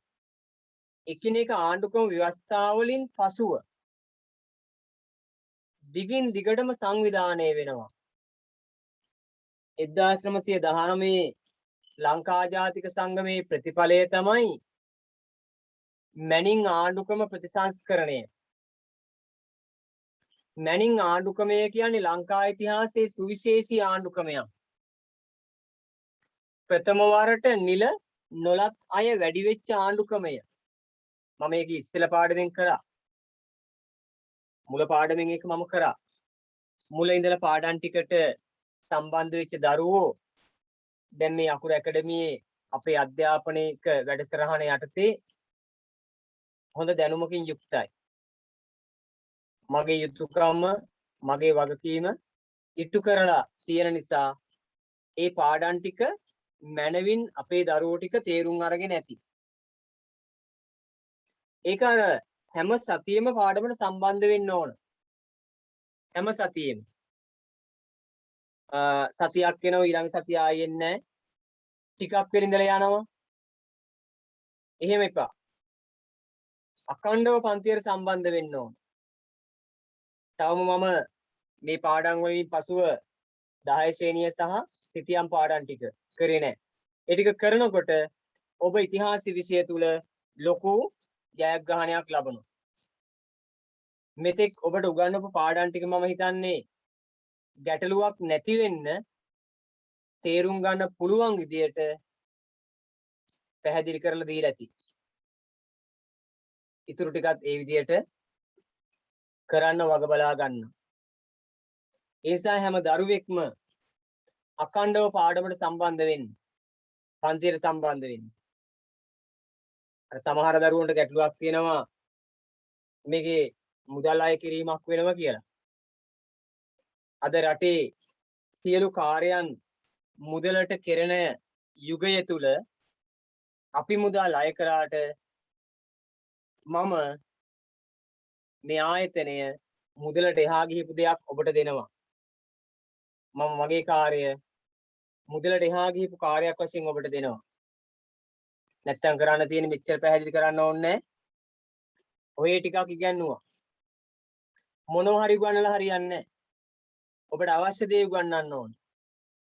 එකිනෙක ආණ්ඩුක්‍රම ව්‍යවස්ථාවලින් පසුව දිගින් දිගටම සංවිධානය වෙනවා. 1919 ලංකා ජාතික සංගමේ ප්‍රතිඵලය තමයි මැනින් ආණ්ඩුක්‍රම ප්‍රතිසංස්කරණය. මැනින් ආණ්ඩුක්‍රමය කියන්නේ ලංකා ඉතිහාසයේ සුවිශේෂී ආණ්ඩුක්‍රමයක්. ප්‍රථම වරට නිල නොලත් අය වැඩි වෙච්ච ආණ්ඩුක්‍රමය. මම මේක ඉස්සෙල්ලා පාඩමෙන් කරා. මුල පාඩමෙන් එක මම කරා. මුල ඉඳලා පාඩම් ටිකට සම්බන්ධ වෙච්ච දරුවෝ දැන් මේ අකුරු ඇකඩමියේ අපේ අධ්‍යාපනික වැඩසටහන යටතේ හොඳ දැනුමකින් යුක්තයි. මගේ යුතුයකම මගේ වගකීම ඉටු කරලා තියෙන නිසා ඒ පාඩම් ටික මනවින් අපේ දරුවෝ ටික තේරුම් අරගෙන ඇති. ඒක අර හැම සතියෙම පාඩමට සම්බන්ධ වෙන්න ඕන. හැම සතියෙම. සතියක් වෙනවා ඊළඟ සතිය ආයෙත් නැහැ. ටිකක් වෙන ඉඳලා යනවා. එහෙම එපා. අඛණ්ඩව පන්තියට සම්බන්ධ වෙන්න ඕන. තවම මම මේ පාඩම් වලින් පසුව 10 ශ්‍රේණිය සහ සිතියම් පාඩම් ටික කරේ නැහැ. ඒ ටික කරනකොට ඔබ ඉතිහාස විෂය තුල ලොකු ජයග්‍රහණයක් ලබනවා. මෙතෙක් ඔබට උගන්වපු පාඩම් ටික මම හිතන්නේ ගැටලුවක් නැති වෙන්න තේරුම් ගන්න පුළුවන් විදියට පැහැදිලි කරලා දීලා ඇති. ඊටු ටිකත් ඒ විදියට කරන්න වග බලා ගන්න. ඒ නිසා හැම දරුවෙක්ම අඛණ්ඩව පාඩමට සම්බන්ධ වෙන්න. පන්තියට සම්බන්ධ වෙන්න. අර සමහර දරුවන්ට ගැටලුවක් තියෙනවා මේකේ මුදල් අය කිරීමක් වෙනවා කියලා. අද රටේ සියලු කාර්යයන් මුදලට කෙරෙන යුගය තුල අපි මුදල් අය කරාට මම මේ ආයතනය මුදලට එහා ගිහපු දෙයක් ඔබට දෙනවා. මම මගේ කාර්ය මුදලට එහා ගිහපු කාර්යයක් වශයෙන් ඔබට දෙනවා. නැත්තම් කරන්න තියෙන මෙච්චර පැහැදිලි කරන්න ඕනේ නැහැ. ඔය ටිකක් ඉගැන්නුවා. මොනව හරි උගන්නලා හරියන්නේ නැහැ. ඔබට අවශ්‍ය දේ උගන්වන්න ඕනේ.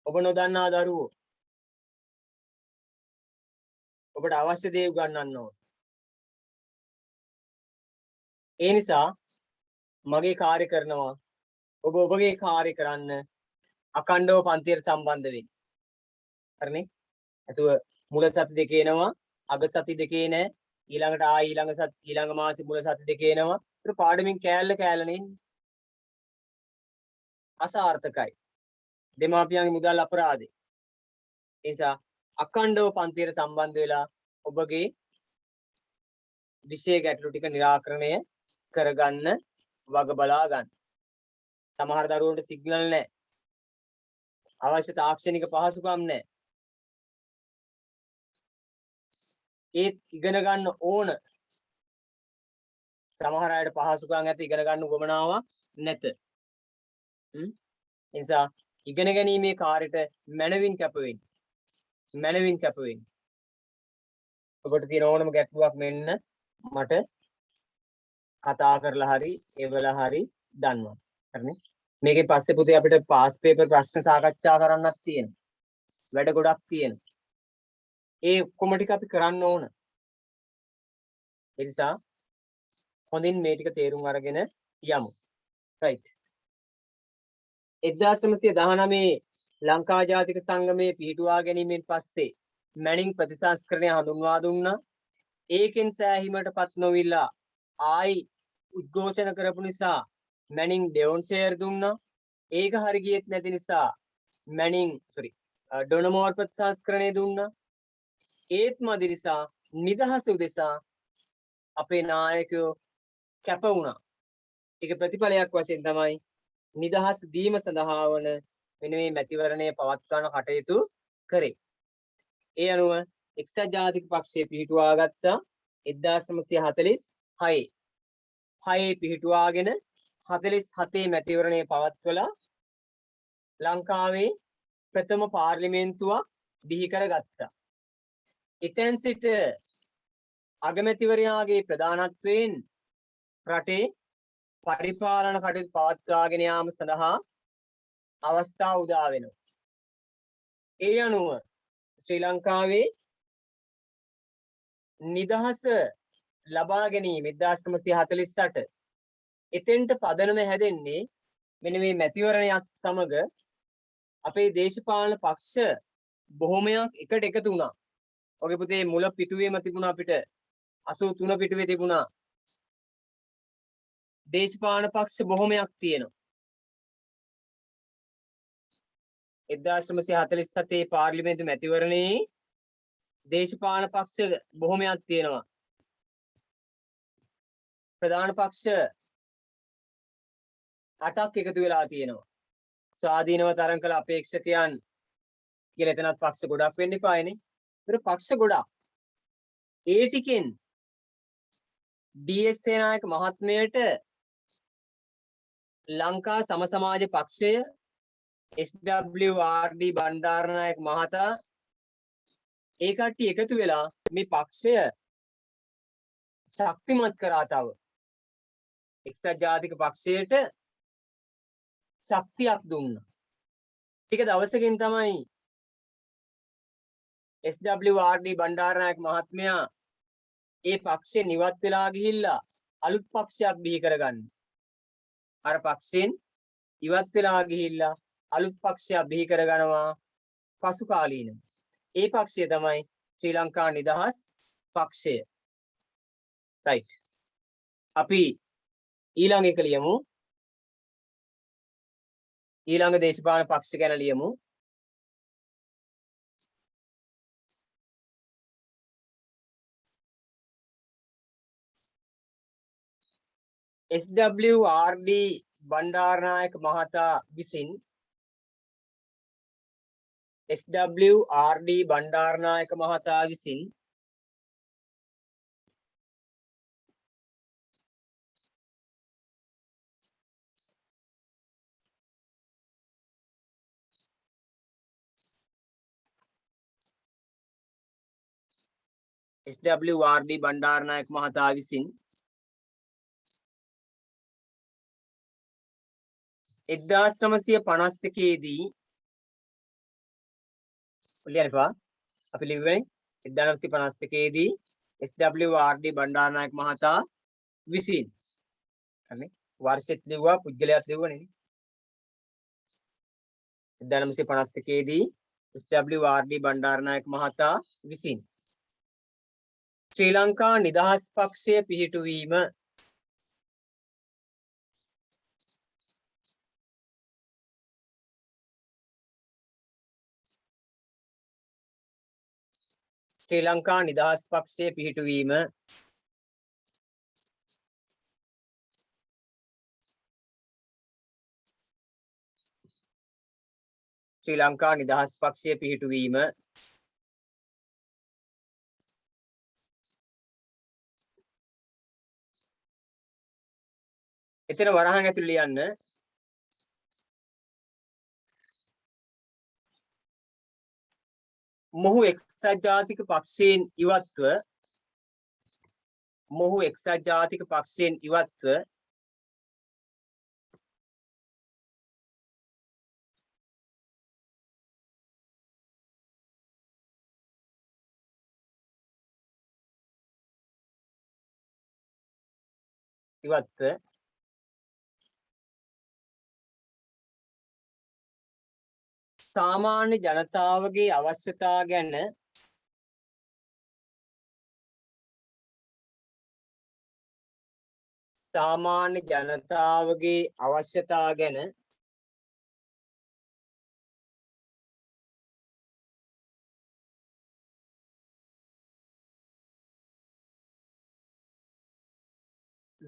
ඔබ නොදන්නා දරුවෝ ඔබට අවශ්‍ය දේ උගන්වන්න ඕනේ. ඒ නිසා මගේ කාර්ය කරනවා ඔබ ඔබගේ කාර්ය කරන්න අඛණ්ඩව පන්තියට සම්බන්ධ වෙන්න. හරිනේ? අතුව මුල සති දෙකේ එනවා අග සති දෙකේ නෑ ඊළඟට ඊළඟ මාසෙ මුල සති දෙකේ එනවා. ඒක පාඩමින් කෑල්ලනේ අසාර්ථකයි. දෙමාපියන්ගේ මුදල් අපරාධේ. ඒ නිසා අඛණ්ඩව පන්තියට සම්බන්ධ වෙලා ඔබගේ විෂය ගැටලු ටික निराකරණය කරගන්න වග බලා ගන්න. සමහර දරුවන්ට සිග්නල් නැහැ. අවශ්‍ය තාක්ෂණික පහසුකම් නැහැ. ඒත් ඉගෙන ගන්න ඕන. සමහර අයට පහසුකම් ඇති ඉගෙන ගන්න උවමනාවක් නැත. ඒ නිසා ඉගෙන ගැනීමේ කාර්යයට මනවින් කැප වෙන්න. මනවින් කැප වෙන්න. ඔබට තියෙන ඕනම ගැටලුවක් මෙන්න මට කතා කරලා හරි එවලා හරි දන්නවා. හරිනේ? මේකෙන් පස්සේ පුතේ අපිට පාස් පේපර් ප්‍රශ්න සාකච්ඡා කරන්නක් තියෙනවා. වැඩ ගොඩක් තියෙනවා. ඒ ඔක්කොම ටික අපි කරන්න ඕන. ඒ නිසා හොඳින් මේ ටික තේරුම් අරගෙන යමු. right. 1919 ලංකා ජාතික සංගමයේ පිහිටුවා ගැනීමෙන් පස්සේ මැනින් ප්‍රතිසංස්කරණය හඳුන්වා දුන්නා. ඒකෙන් සෑහීමටපත් නොවිලා ආයි උද්ඝෝෂණ කරපු නිසා මැනින් ඩෙවොන් ෂෙයාර් දුන්නා. ඒක හරි ගියෙත් නැති නිසා මැනින් ඩොනමෝර් ප්‍රතිසංස්කරණය දුන්නා. ඒත් මදි නිසා නිදහස උදෙසා අපේ නායකයෝ කැප වුණා. ඒක ප්‍රතිඵලයක් වශයෙන් තමයි නිදහස් දීම සඳහා වන මෙන්න මේ මැතිවරණය පවත්වන කටයුතු කරේ. ඒ අනුව එක්සත් ජාතික පක්ෂය පිහිටුවා ගත්තා 1946. 6 පිහිටුවාගෙන 47 මැතිවරණය පවත්වලා ලංකාවේ ප්‍රථම පාර්ලිමේන්තුවක් බිහි කරගත්තා. එතෙන් සිට අගමැතිවරයාගේ ප්‍රධානත්වයෙන් රටේ පරිපාලන කටයුතු පවත්වාගෙන යාම සඳහා අවස්ථා උදා වෙනවා. ඒ අනුව ශ්‍රී ලංකාවේ නිදහස ලබා ගැනීම 1948 එතෙන්ට පදනම හැදෙන්නේ මෙන්න මේ මැතිවරණයත් සමග අපේ දේශපාලන පක්ෂ බොහොමයක් එකට එකතු වුණා. ඔගේ පුතේ මුල පිටුවේම තිබුණා අපිට 83 පිටුවේ තිබුණා. දේශපාලන පක්ෂ බොහොමයක් තියෙනවා. 1947 පාර්ලිමේන්තු මැතිවරණයේ දේශපාලන පක්ෂ බොහොමයක් තියෙනවා. ප්‍රධාන පක්ෂ 8ක් එකතු වෙලා තියෙනවා. ස්වාධීනව තරඟ කළ අපේක්ෂකයන් කියලා එතනත් පක්ෂ ගොඩක් වෙන්න එපායනේ. ඒතර පක්ෂ ගොඩක්. ඒ ටිකෙන් ඩී.එස්. සේනානායක මහත්මයට ලංකා සම සමාජ පක්ෂය SWRD බණ්ඩාරනායක මහතා ඒ කට්ටිය එකතු වෙලා මේ පක්ෂය ශක්තිමත් කරා තව. එක්සත් ජාතික පක්ෂයට ශක්තියක් දුන්නා. ටික දවසකින් තමයි SWRD බණ්ඩාරනායක මහත්මයා ඒ පක්ෂේ නිවත් වෙලා ගිහිල්ලා අලුත් පක්ෂයක් බිහි කරගන්නේ. අර පක්ෂෙන් ඉවත් වෙලා ගිහිල්ලා අලුත් පක්ෂයක් බිහි කරගනවා පසු කාලීනව. ඒ පක්ෂය තමයි ශ්‍රී ලංකා නිදහස් පක්ෂය. රයිට්. අපි ඊළඟ එක ලියමු. ඊළඟ දේශපාලන පක්ෂ ගැන ලියමු. SWRD බණ්ඩාරනායක මහතා විසින් SWRD බණ්ඩාරනායක මහතා විසින් SWRD බණ්ඩාරනායක මහතා විසින් 1951 දී ලියන්නපා අපි ලිව්වනේ 1951 දී SWRD බණ්ඩාරනායක මහතා විසින් අනේ වර්ෂෙත් ලිව්වා පුද්ගලයාත් ලිව්වනේ 1951 දී SWRD බණ්ඩාරනායක මහතා විසින් ශ්‍රී ලංකා නිදහස් පක්ෂය පිහිටුවීම ශ්‍රී ලංකා නිදහස් පක්ෂය පිහිටුවීම ශ්‍රී ලංකා නිදහස් පක්ෂය පිහිටුවීම එතන වරහන් ඇතුළේ ලියන්න මොහු එක්සත් ජාතික පක්ෂයෙන් ඉවත්ව සාමාන්‍ය ජනතාවගේ අවශ්‍යතා ගැන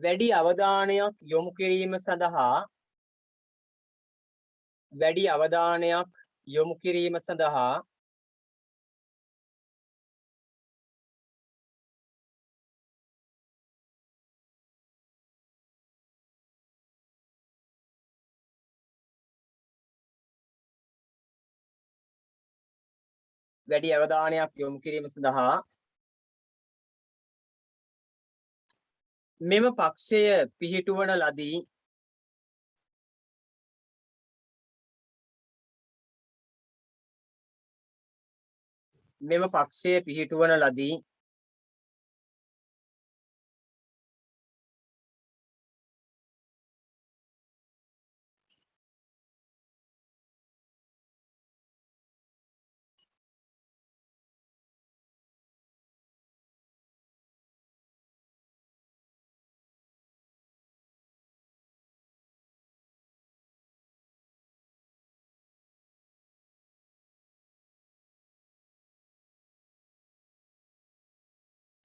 වැඩි අවධානයක් යොමු කිරීම සඳහා වැඩි අවධානයක් යොමු කිරීම සඳහා වැඩි අවධානයක් යොමු කිරීම සඳහා මෙම පක්ෂය පිහිටුවන ලදී. මෙම පක්ෂය පිහිටුවන ලදී.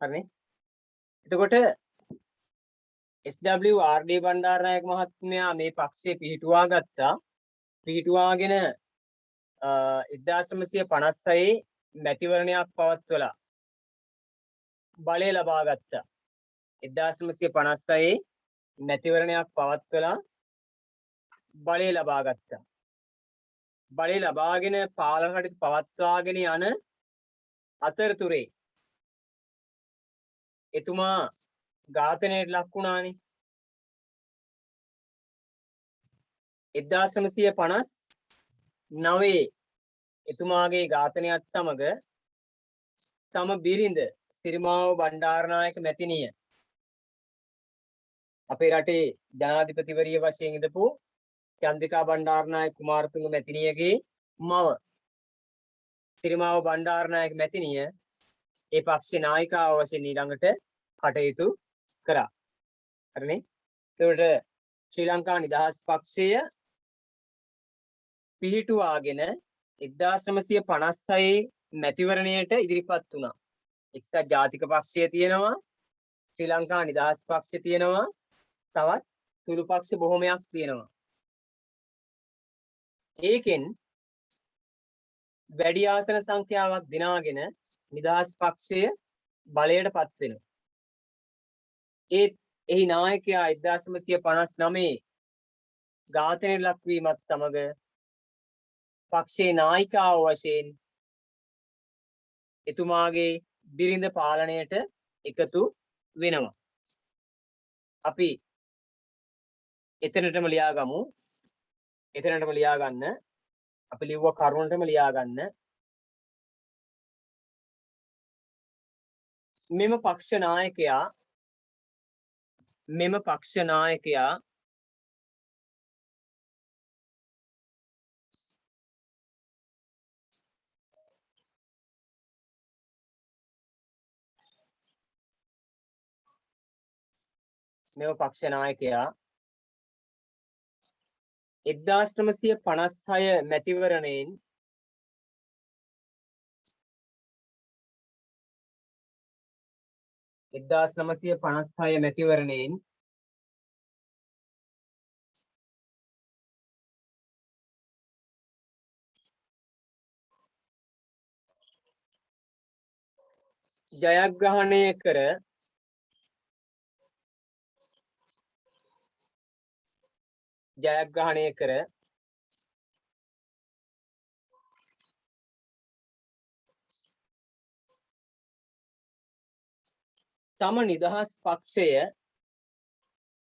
හරිනේ. එතකොට SWRD බණ්ඩාරනායක මහත්මයා මේ පක්ෂය පිහිටුවා ගත්තා. පිහිටුවාගෙන 1956 මැතිවරණයක් පවත්වලා බලය ලබා ගත්තා. 1956 මැතිවරණයක් පවත්වලා බලය ලබා ගත්තා. බලය ලබාගෙන පාලන කටයුතු පවත්වාගෙන යන අතරතුරේ එතුමා ඝාතනයට ලක් වුණානේ. 1959 එතුමාගේ ඝාතනයත් සමග තම බිරිඳ සිරිමාව බණ්ඩාරනායක මැතිණිය අපේ රටේ ජනාධිපතිවරිය වශයෙන් ඉඳපු චන්ද්‍රිකා බණ්ඩාරනායක කුමාරතුංග මැතිණියගේ මව සිරිමාව බණ්ඩාරනායක මැතිණිය ඒ පක්ෂේ නායිකාව වශයෙන් ඊළඟට කටයුතු කරා. හරිනේ. ඒකට ශ්‍රී ලංකා නිදහස් පක්ෂය පිහිටුවාගෙන 1956 මැතිවරණයට ඉදිරිපත් වුණා. එක්සත් ජාතික පක්ෂය තියෙනවා, ශ්‍රී ලංකා නිදහස් පක්ෂය තියෙනවා, තවත් තුළු පක්ෂ බොහොමයක් තියෙනවා. ඒකෙන් වැඩි ආසන සංඛ්‍යාවක් දිනාගෙන නිදහස් පක්ෂය බලයටපත් වෙනවා. ඒත් එහි නායකයා 1959 ඝාතනයට ලක්වීමත් සමග පක්ෂයේ නායිකාව වශයෙන් එතුමාගේ බිරිඳ පාලනයට එකතු වෙනවා. අපි එතනටම ලියා ගමු. එතනටම ලියා ගන්න. අපි ලිව්ව කරුණටම ලියා ගන්න. මෙම පක්ෂ නායකයා මෙම පක්ෂ නායකයා 1956 මැතිවරණයෙන් ජයග්‍රහණය කර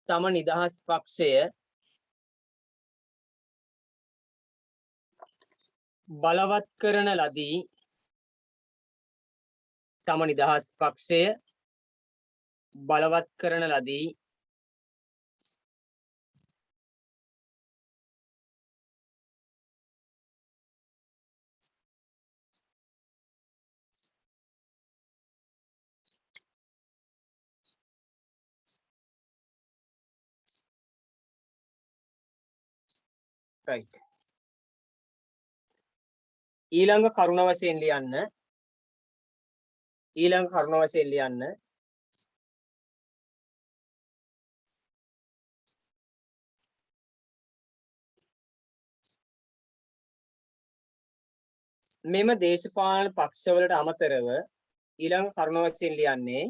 තම නිදහස් පක්ෂය බලවත් කරන ලදී. තම නිදහස් පක්ෂය බලවත් කරන ලදී. right. ඊළඟ කරුණ වශයෙන් ලියන්න මෙම දේශපාලන පක්ෂවලට අමතරව ඊළඟ කරුණ වශයෙන් ලියන්නේ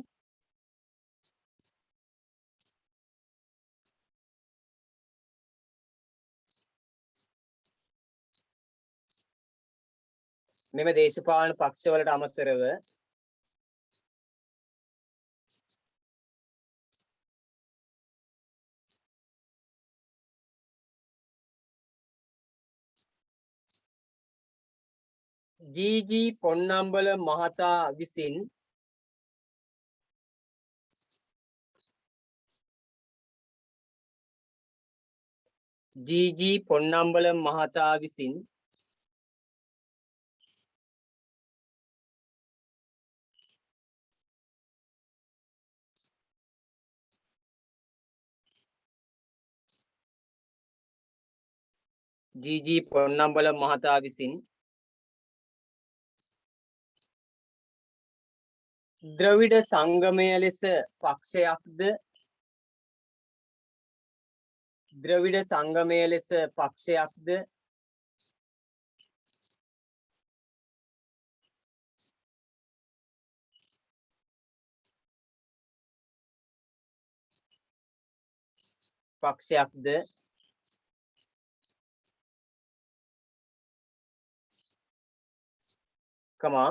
මෙම දේශපාලන පක්ෂවලට අමතරව ජී.ජී. පොන්නම්බල මහතා විසින් ජී.ජී. පොන්නම්බල මහතා විසින් ජී.ජී. පොන්නම්බල මහතා විසින් ද්‍රවිඩ සංගමය ලෙස පක්ෂයක්ද ද්‍රවිඩ සංගමය ලෙස පක්ෂයක්ද පක්ෂයක්ද කමා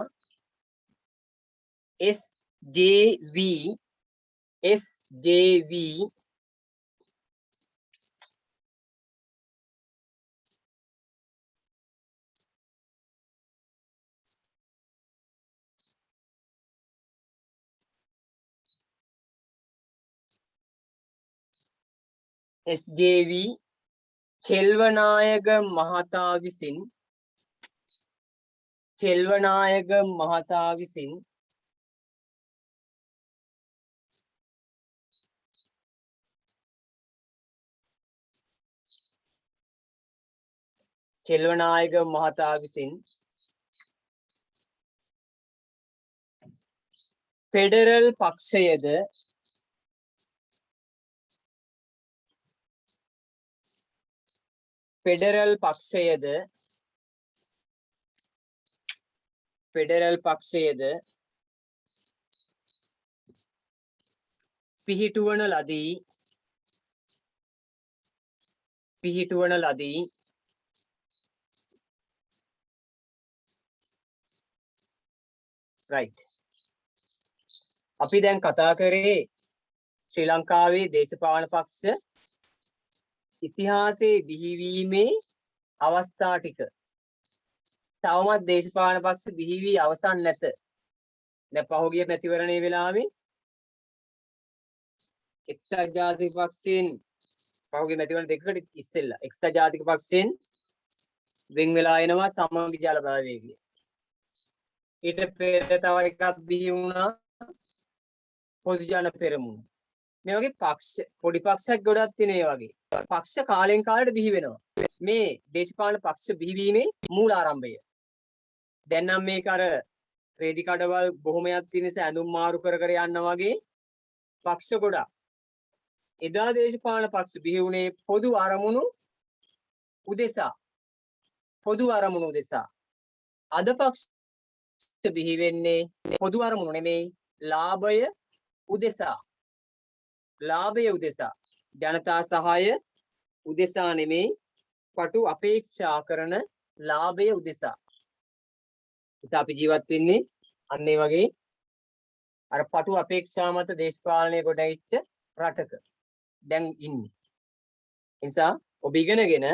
SJV චෙල්වනායක මහතා විසින් ෆෙඩරල් පක්ෂයද පිහිටුවන ලදී right අපි දැන් කතා කරේ ශ්‍රී ලංකාවේ දේශපාලන පක්ෂ ඉතිහාසයේ බිහිවීමේ අවස්ථා ටික. තවමත් දේශපාලන පක්ෂ බිහි වී අවසන් නැත. දැන් පහුගිය මැතිවරණයේ වෙලාවේ එක්සත් ජාතික පක්ෂයෙන් පහුගිය මැතිවරණ දෙකකට ඉස්සෙල්ලා එක්සත් ජාතික පක්ෂයෙන් වෙන් වෙලා එනවා සමගි ජල බලවේගය. ඊට පෙර තව එකක් බිහි වුණා පොදු ජන පෙරමුණ. මේ වගේ පක්ෂ පොඩි පක්ෂයක් ගොඩක් තියෙන ඒ වගේ. පක්ෂ කාලෙන් කාලට බිහි වෙනවා. මේ දේශපාලන පක්ෂ බිහිවීමේ මූලාරම්භය. දැන් නම් මේක අර රේදි කඩවල් බොහොමයක් තියෙන නිසා ඇඳුම් මාරු කර කර යන්න වගේ පක්ෂ ගොඩක්. එදා දේශපාලන පක්ෂ බිහි වුණේ පොදු අරමුණු උදෙසා. අද පක්ෂ බිහි වෙන්නේ පොදු අරමුණු නෙමෙයි ලාභය උදෙසා. ජනතා සහාය උදෙසා නෙමෙයි පටු අපේක්ෂා කරන ලාභය උදෙසා. නිසා අපි ජීවත් වෙන්නේ අන්න ඒ වගේ අර පටු අපේක්ෂා මත දේශපාලනය කොට ඇවිච්ච රටක දැන් ඉන්නේ. නිසා ඔබ ඉගෙනගෙන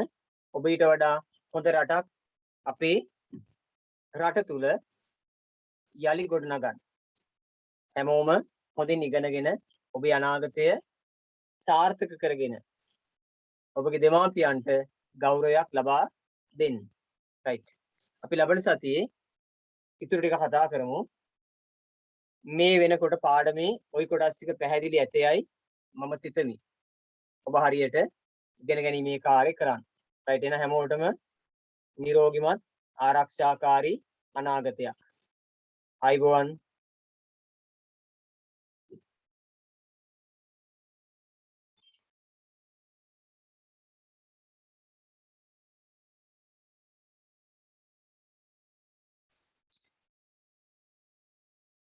ඔබ ඊට වඩා හොඳ රටක් අපේ රට තුල යලි ගොඩනගන්න. හැමෝම හොඳින් ඉගෙනගෙන ඔබේ අනාගතය සාර්ථක කරගෙන ඔබගේ දෙමාපියන්ට ගෞරවයක් ලබා දෙන්න. right. අපි ලබන සතියේ ඉතුරු ටික කතා කරමු. මේ වෙනකොට පාඩමේ ওই කොටස් ටික පැහැදිලි ඇතේයි මම සිතමි. ඔබ හරියට ඉගෙන ගැනීමේ කාර්යය කරන්න. right. එන හැමෝටම නිරෝගිමත් ආරක්ෂාකාරී අනාගතයක්. අයිබෝවන්